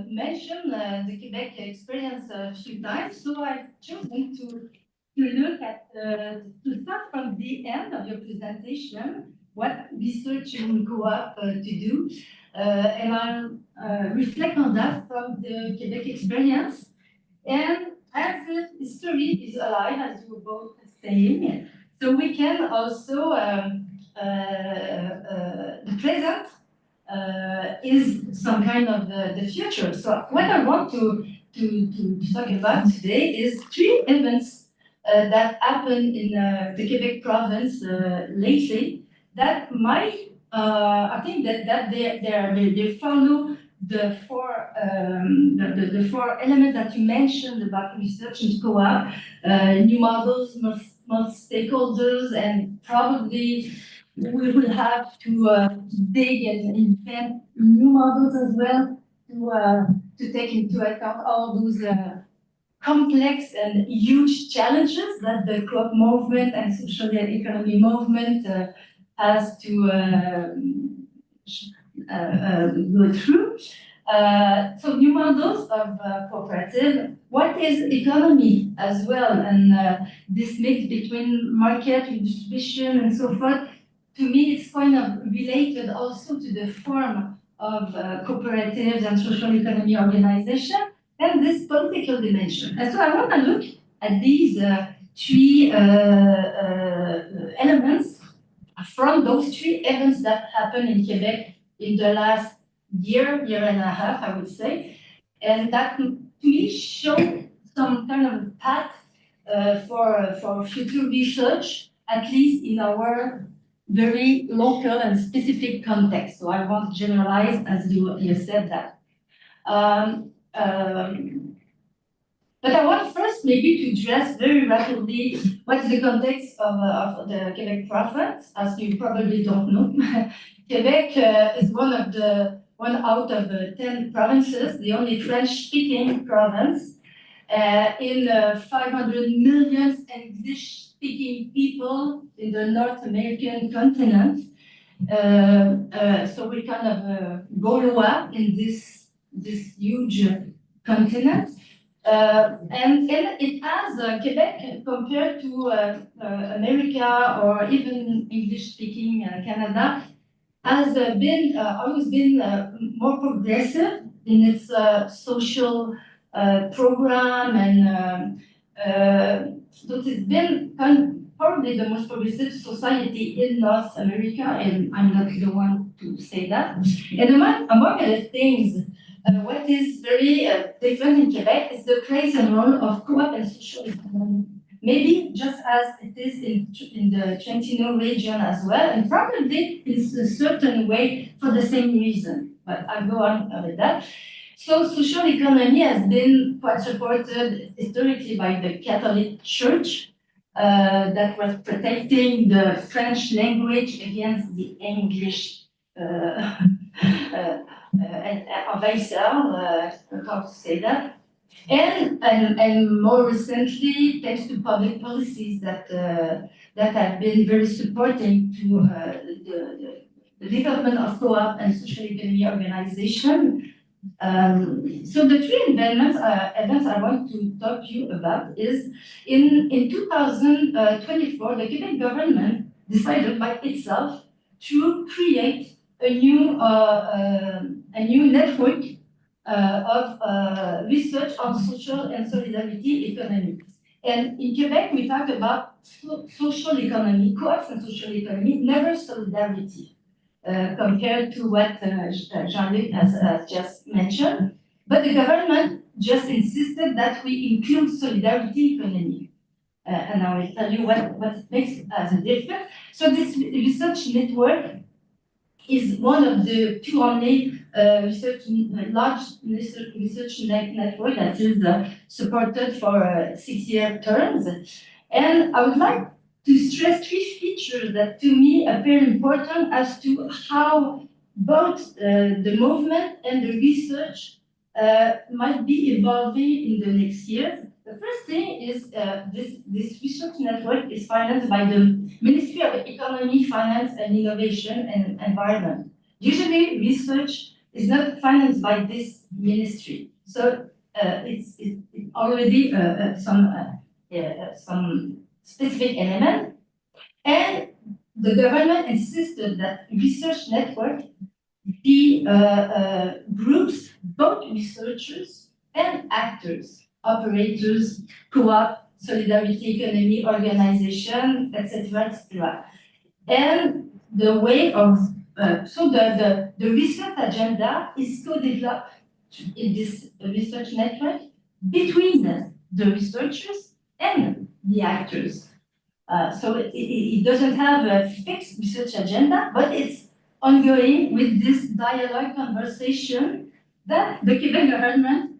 C: mentioned the Quebec experience a few times, so I've chosen to look at, to start from the end of your presentation, what research in co-op to do. And I'll reflect on that from the Quebec experience. And as history is alive, as you were both saying, so we can also, the present is some kind of the future. So what I want to talk about today is three events that happened in the Quebec province lately that might, I think that they follow the four elements that you mentioned about research and co-op, new models, multi-stakeholders, and probably we will have to dig and invent new models as well to take into account all those complex and huge challenges that the co-op movement and social economy movement has to go through. So new models of cooperative. What is economy as well, and this mix between market, redistribution, and so forth. To me, it's kind of related also to the form of cooperatives and social economy organization and this political dimension. And so I want to look at these three elements from those three events that happened in Quebec in the last year and a half, I would say, and that to me show some kind of path for future research, at least in our very local and specific context. So I won't generalize as you said that. But I want first maybe to address very rapidly what is the context of the Quebec province, as you probably don't know. Quebec is one out of 10 provinces, the only French-speaking province, in 500 million English-speaking people in the North American continent. So we kind of go lower in this huge continent. And it has Quebec compared to America or even English-speaking Canada has always been more progressive in its social program, and so it's been probably the most progressive society in North America, and I'm not the one to say that. And among other things, what is very different in Quebec is the place and role of co-op and social economy. Maybe just as it is in the Trentino region as well, and probably in a certain way for the same reason. But I'll go on with that. So social economy has been quite supported historically by the Catholic Church that was protecting the French language against the English envahisseurs, how to say that. And more recently, thanks to public policies that have been very supporting to the development of co-op and social economy organization. So the three events I want to talk to you about is in 2024, the Quebec government decided by itself to create a new network of research on social and solidarity economy. And in Quebec, we talk about
D: social economy, co-ops and social economy, never solidarity, compared to what Jean-Luc has just mentioned. But the government just insisted that we include solidarity economy. And I will tell you what it makes as a difference. So this research network is one of the two only large research network that is supported for 6-year terms. And I would like to stress 3 features that to me appear important as to how both the movement and the research might be evolving in the next years. The first thing is this research network is financed by the Ministry of Economy, Finance and Innovation and Environment. Usually research is not financed by this ministry. So it's already some specific element. And the government insisted that research network be groups both researchers and actors, operators, co-op, solidarity economy, organization, etc., etc. And the way of so the research agenda is co-developed in this research network between the researchers and the actors. So it doesn't have a fixed research agenda, but it's ongoing with this dialogue conversation that the Quebec government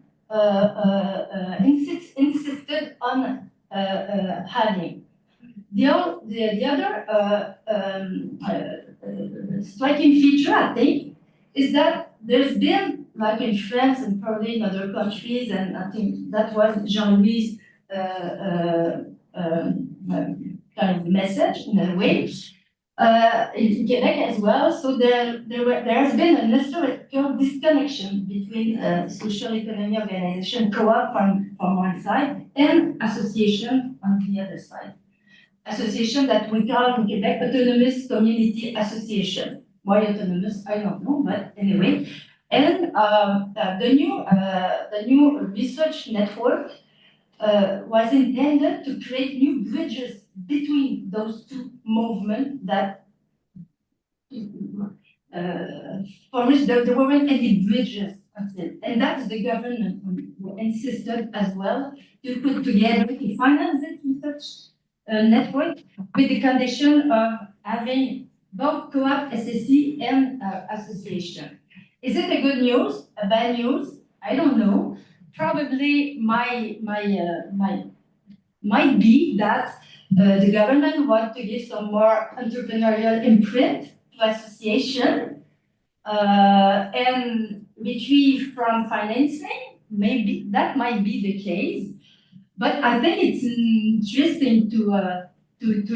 D: insisted on having. The other striking feature, I think, is that there's been, like in France and probably in other countries, and I think that was Jean-Louis' kind of message in a way, in Quebec as well. So there has been a historical disconnection between social economy organization, co-op from one side, and association on the other side. Association that we call in Quebec autonomous community association. Why autonomous? I don't know, but anyway. And the new research network was intended to create new bridges between those two movements that, for which there weren't any bridges until. And that's the government who insisted as well to put together, to finance this research network with the condition of having both co-op, SSE, and association. Is it a good news, a bad news? I don't know. Probably might be that the government wants to give some more entrepreneurial imprint to association and retrieve from financing. Maybe that might be the case, but I think it's interesting to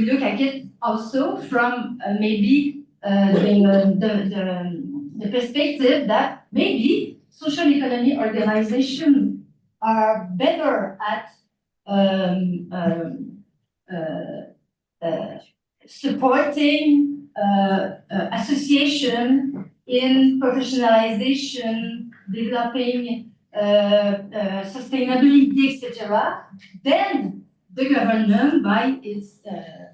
D: look at it also from maybe the perspective that maybe social economy organizations are better at supporting association in professionalization, developing sustainability, etc., then the government, by its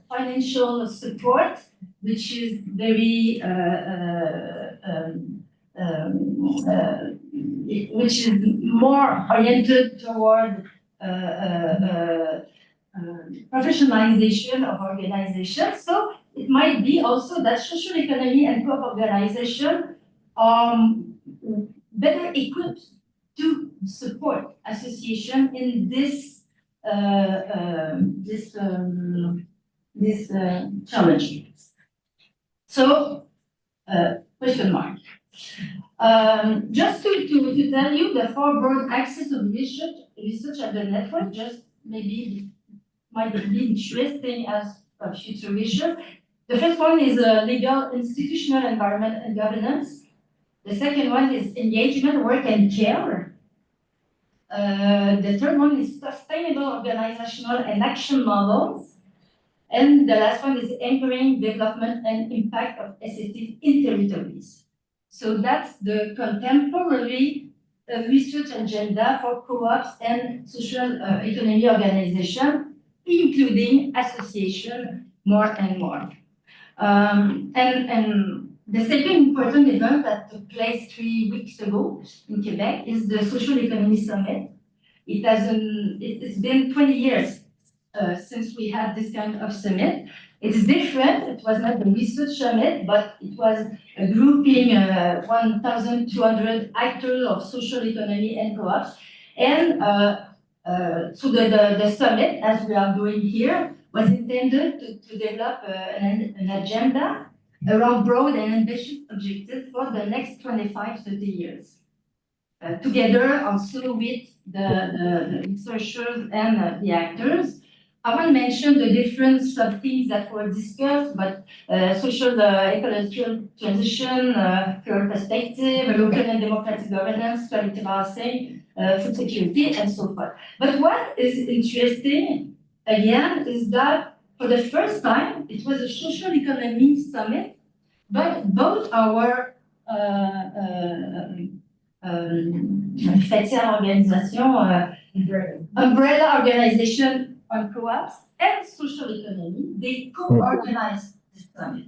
D: financial support, which is very which is more oriented toward professionalization of organizations. So it might be also that social economy and co-op organization are better equipped to support association in this challenge. So, question mark. Just to tell you the 4 broad axes of research at the network, just maybe might be interesting as a future research. The first one is legal, institutional, environment, and governance. The second one is engagement, work, and care. The third one is sustainable organizational and action models. And the last one is anchoring development and impact of SSTs in territories. So that's the contemporary research agenda for co-ops and social economy organization including association more and more. And the second important event that took place 3 weeks ago in Quebec is the Social Economy Summit. It's been 20 years since we had this kind of summit. It's different. It was not the research summit, but it was a grouping 1,200 actors of social economy and co-ops. And so the summit, as we are doing here, was intended to develop an agenda around broad and ambitious objectives for the next 25-30 years. Together also with the researchers and the actors. I won't mention the different sub-themes that were discussed, but social ecological transition, current perspective, local and democratic governance, collective housing, food security, and so forth. But what is interesting, again, is that for the first time, it was a social economy summit, but both our umbrella organization on co-ops and social economy, they co-organized this summit.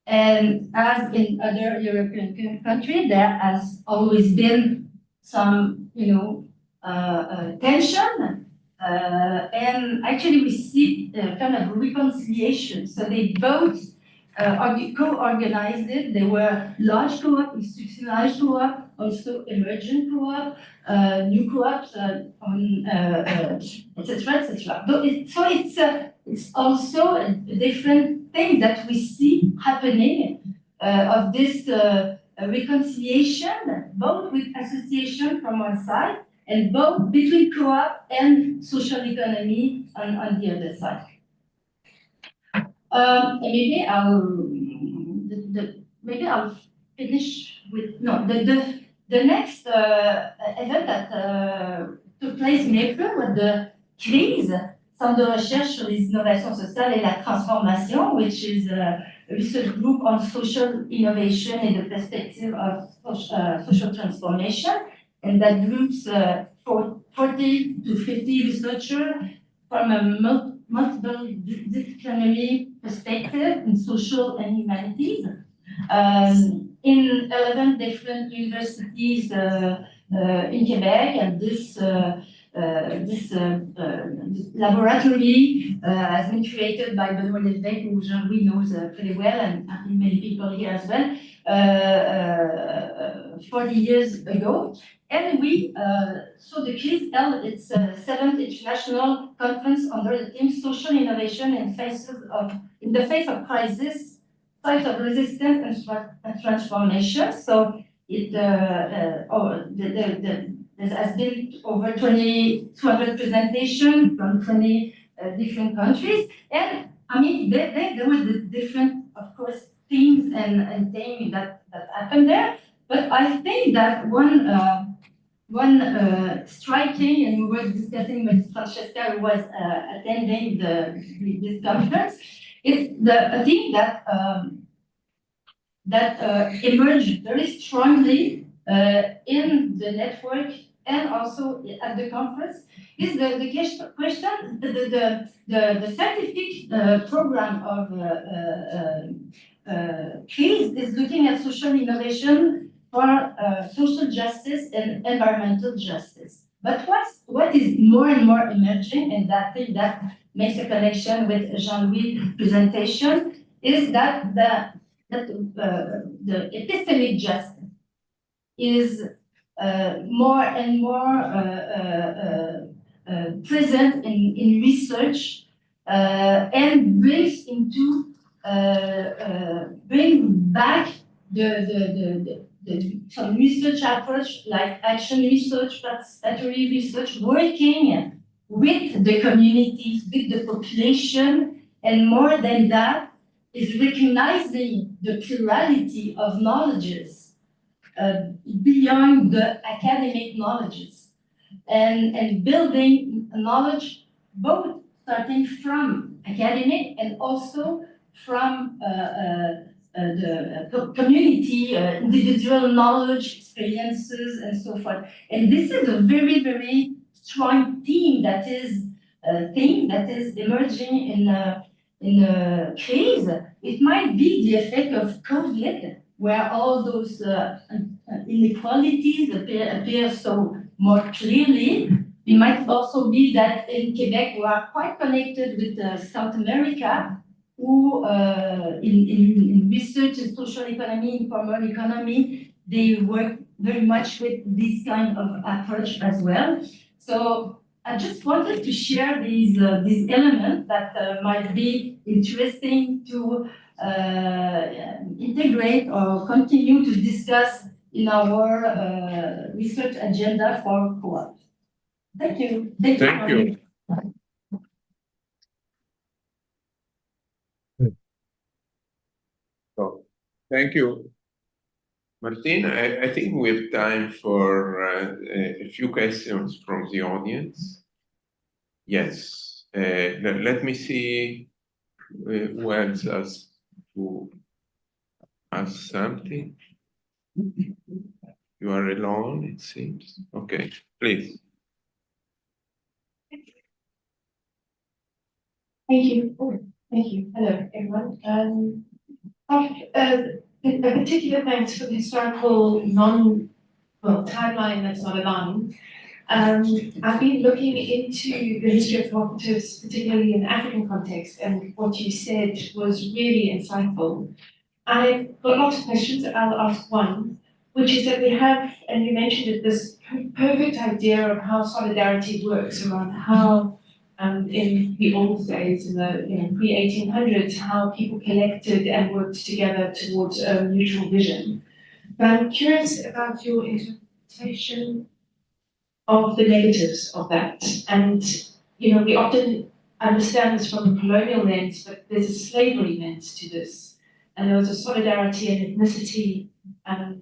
D: And as in other European countries, there has always been some, tension. And actually we see kind of reconciliation. So they both co-organized it. There were large co-op, institutionalized co-op, also emergent co-op, new co-ops, etc., etc. So it's also a different thing that we see happening of this reconciliation, both with association from one side and both between co-op and social economy on the other side. And maybe I'll finish with the next event that took place in April was the CRISE, Centre de recherche sur les innovations sociales et la transformation, which is a research group on social innovation in the perspective of social transformation, and that groups 40 to 50 researchers from a multiple disciplinary perspective in social and humanities, in 11 different universities in Quebec, and this laboratory has been created by Benoît Lévesque, who Jean-Louis knows pretty well, and many people here as well, 40 years ago. And so the CRISE held its 7th international conference under the theme Social Innovation in the face of crisis, types of resistance and transformation. So there has been over 200 presentations from 20 different countries. And I mean, there were the different, of course, themes and things that happened there. But I think that one striking, and we were discussing with Francesca, who was attending this conference, is the thing that emerged very strongly in the network and also at the conference is the question, the scientific program of CRISE is looking at social innovation for social justice and environmental justice. But what is more and more emerging, and that thing that makes a connection with Jean-Louis' presentation, is that the epistemic justice is more and more present in research and bring back some research approach like action research, participatory research, working with the communities, with the population, and more than that, is recognizing the plurality of knowledges beyond the academic knowledges, and building knowledge both starting from academic and also from the community, individual knowledge, experiences, and so forth. And this is a very, very strong theme that is thing that is emerging in a case. It might be the effect of COVID, where all those inequalities appear so more clearly. It might also be that in Quebec we are quite connected with South America, who in research in social economy, informal economy, they work very much with this kind of approach as well. So I just wanted to share these elements that might be interesting to integrate or continue to discuss in our research agenda for co-op. Thank you.
A: Thank you. So, thank you, Martin. I think we have time for a few questions from the audience. Yes. Let me see who else has to ask something. You are alone, it seems. Okay, please.
E: Thank you. Thank you. Hello, everyone. A particular thanks for the historical timeline that's not aligned. I've been looking into the history of cooperatives, particularly in the African context, and what you said was really insightful. I've got lots of questions. I'll ask one, which is that we have, and you mentioned it, this perfect idea of how solidarity works around how in the old days, in the pre-1800s, how people collected and worked together towards a mutual vision. But I'm curious about your interpretation of the negatives of that. And, we often understand this from a colonial lens, but there's a slavery lens to this. And there was a solidarity and ethnicity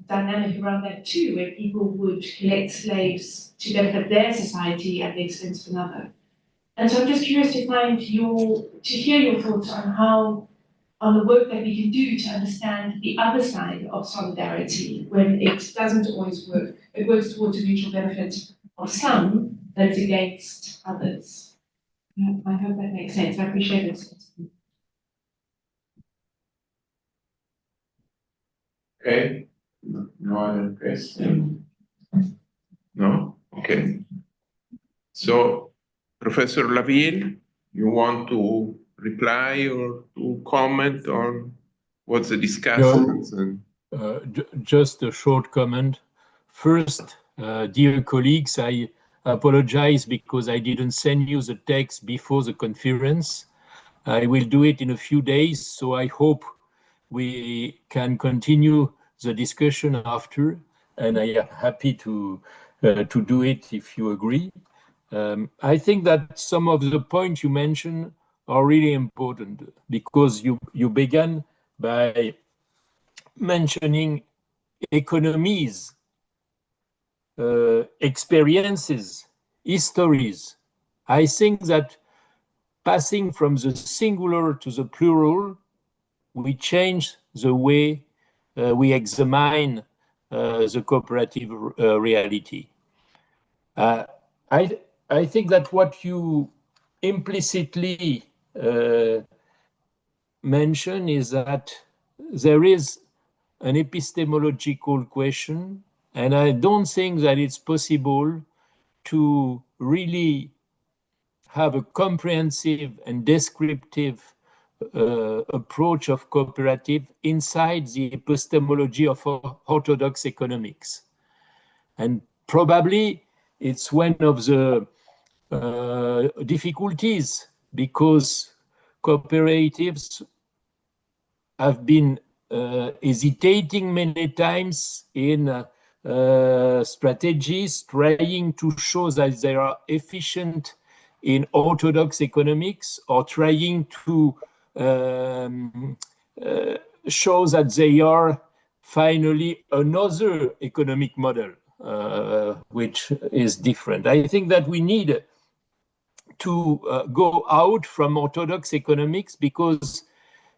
E: dynamic around that too, where people would collect slaves to benefit their society at the expense of another. And so I'm just curious to hear your thoughts on the work that we can do to understand the other side of solidarity when it doesn't always work. It works towards a mutual benefit of some, but it's against others. I hope that makes sense. I appreciate it.
A: Okay. No other question? No? Okay. So, Professor Laville, you want to reply or to comment on what's the discussion?
B: Just a short comment. First, dear colleagues, I apologize because I didn't send you the text before the conference. I will do it in a few days, so I hope we can continue the discussion after, and I am happy to do it if you agree. I think that some of the points you mentioned are really important because you began by mentioning economies, experiences, histories. I think that passing from the singular to the plural, we change the way we examine the cooperative reality. I think that what you implicitly mention is that there is an epistemological question, and I don't think that it's possible to really have a comprehensive and descriptive approach of cooperative inside the epistemology of orthodox economics. And probably it's one of the difficulties because cooperatives have been hesitating many times in strategies trying to show that they are efficient in orthodox economics or trying to show that they are finally another economic model, which is different. I think that we need to go out from orthodox economics because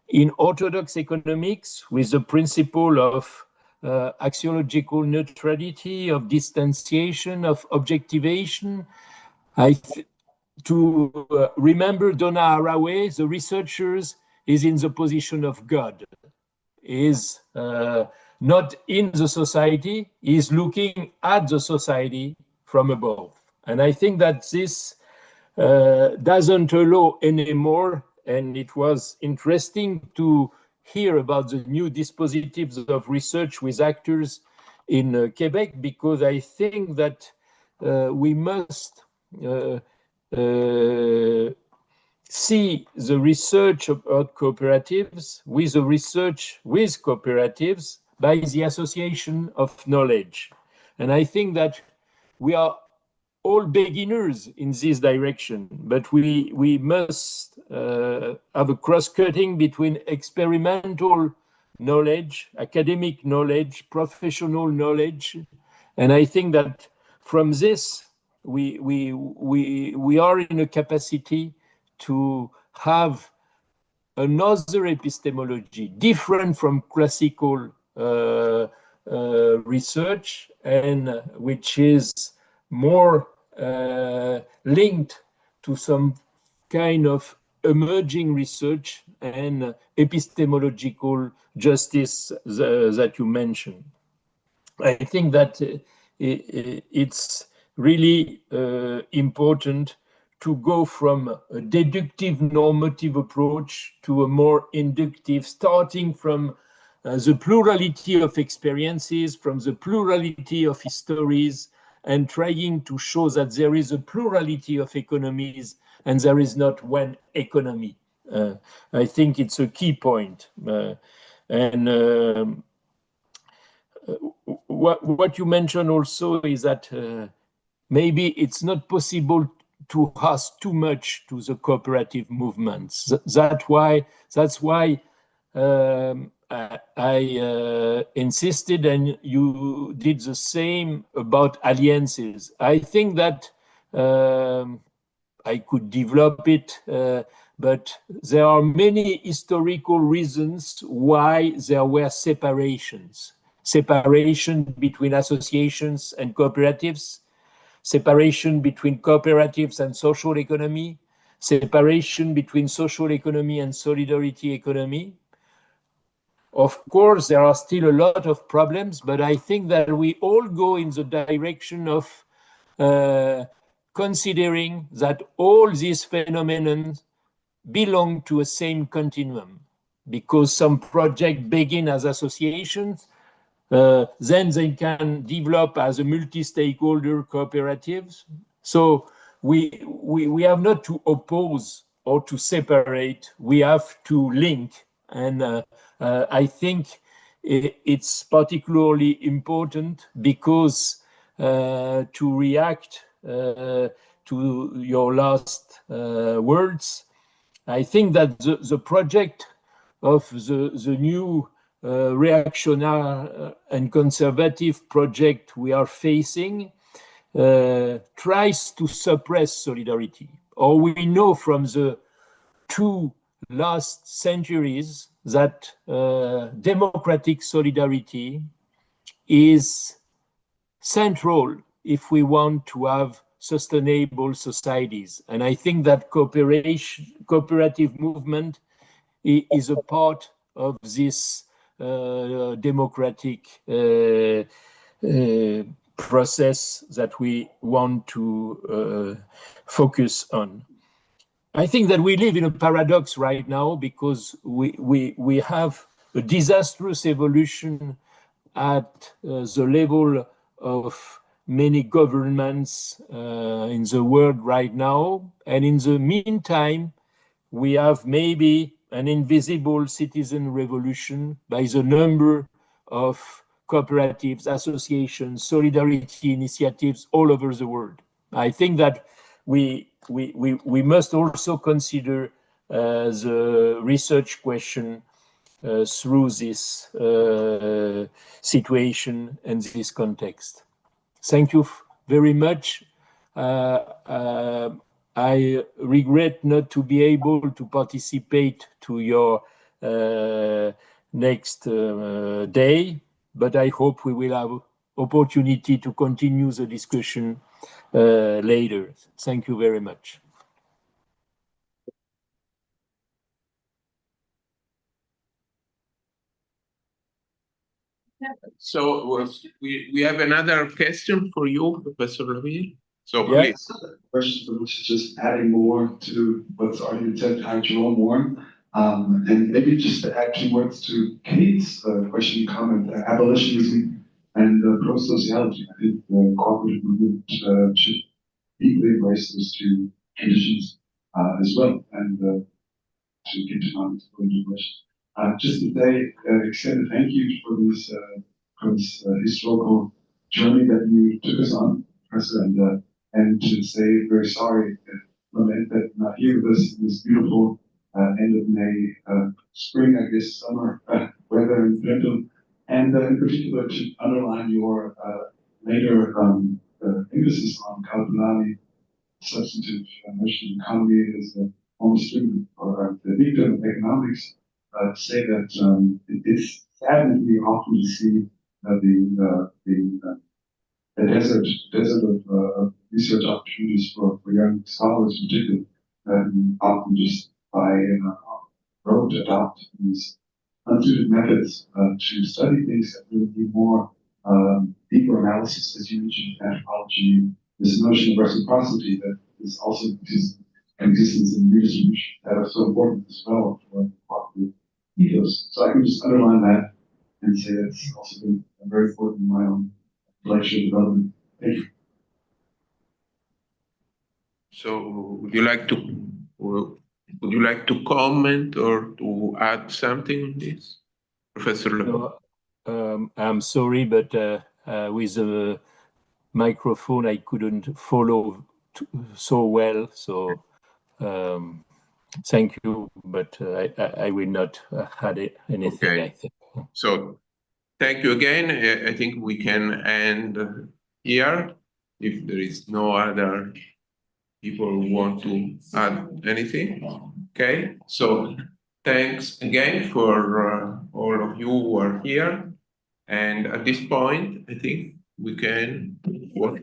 B: in orthodox economics, with the principle of axiological neutrality, of distanciation, of objectivation, remember Donna Haraway, the researchers is in the position of God, is not in the society, is looking at the society from above. And I think that this doesn't allow anymore, and it was interesting to hear about the new dispositives of research with actors in Quebec, because I think that we must see the research about cooperatives with the research with cooperatives by the association of knowledge. And I think that we are all beginners in this direction, but we must have a cross-cutting between experimental knowledge, academic knowledge, professional knowledge. And I think that from this, we are in a capacity to have another epistemology different from classical research, and which is more linked to some kind of emerging research and epistemological justice that you mentioned. I think that it's really important to go from a deductive normative approach to a more inductive, starting from the plurality of experiences, from the plurality of histories, and trying to show that there is a plurality of economies and there is not one economy. I think it's a key point. What you mentioned also is that maybe it's not possible to ask too much to the cooperative movements. That's why I insisted, and you did the same about alliances. I think that I could develop it, but there are many historical reasons why there were separations. Separation between associations and cooperatives, separation between cooperatives and social economy, separation between social economy and solidarity economy. Of course, there are still a lot of problems, but I think that we all go in the direction of considering that all these phenomena belong to a same continuum, because some projects begin as associations, then they can develop as a multi-stakeholder cooperatives. So we have not to oppose or to separate, we have to link. And I think it's particularly important because to react to your last words, I think that the project of the new reactionary and conservative project we are facing tries to suppress solidarity. Or we know from the two last centuries that democratic solidarity is central if we want to have sustainable societies. And I think that cooperative movement is a part of this democratic process that we want to focus on. I think that we live in a paradox right now because we have a disastrous evolution at the level of many governments in the world right now. And in the meantime, we have maybe an invisible citizen revolution by the number of cooperatives, associations, solidarity initiatives all over the world. I think that we must also consider the research question through this situation and this context. Thank you very much. I regret not to be able to participate to your next day, but I hope we will have opportunity to continue the discussion later. Thank you very much.
A: So we have another question for you, Professor Laville. So
B: Yeah.
A: please.
F: Question, which is just adding more to what's already said by Jerome Warren, and maybe just to add 2 words to Kate's question, comment, abolitionism and pro-sociology. I think the cooperative movement should deeply embrace those 2 traditions as well, and to get to know the question. Just to say, extend a thank you for this historical journey that you took us on, Professor, and to say very sorry, lament that not here with us in this beautiful end of May, spring, I guess, summer weather in Trento, and in particular to underline your later emphasis on Calpinani substantive notion of economy as a former student or the victim of economics, to say that it's saddening me often to see the desert of research opportunities for young scholars, particularly, often just by rote adopt these unsuited methods to study things that would be more deeper analysis, as you mentioned, anthropology, this notion of reciprocity that is also existence in redistribution that are so important as well for the cooperative ethos. So I can just underline that and say that's also been very important in my own intellectual development. Thank you.
A: So would you like to comment or to add something on this, Professor Laville?
B: No, I'm sorry, but with the microphone, I couldn't follow so well. So thank you, but I will not add anything.
A: Okay.
B: I think.
A: So thank you again. I think we can end here if there is no other people who want to add anything. Okay, so thanks again for all of you who are here. And at this point, I think we can work.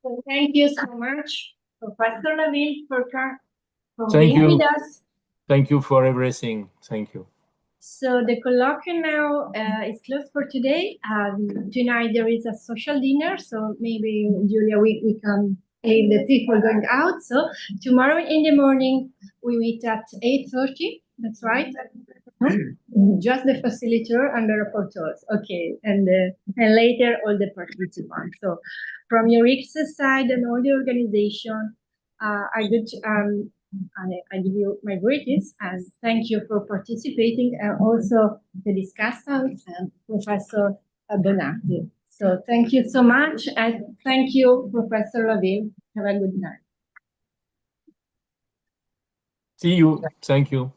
D: So thank you so much, Professor Laville, for
B: Thank
D: being
B: you.
D: with us.
B: Thank you for everything. Thank you.
D: So the colloquium now is closed for today. Tonight there is a social dinner, so maybe, Julia, we can leave the people going out. So tomorrow in the morning we meet at 8:30. That's right. Just the facilitator and the rapporteurs. Okay, and later all the participants. So from Euricse side and all the organization, I give you my greetings and thank you for participating, and also the discussants and Professor Bonatti. So thank you so much, and thank you, Professor Laville. Have a good night.
B: See you. Thank you.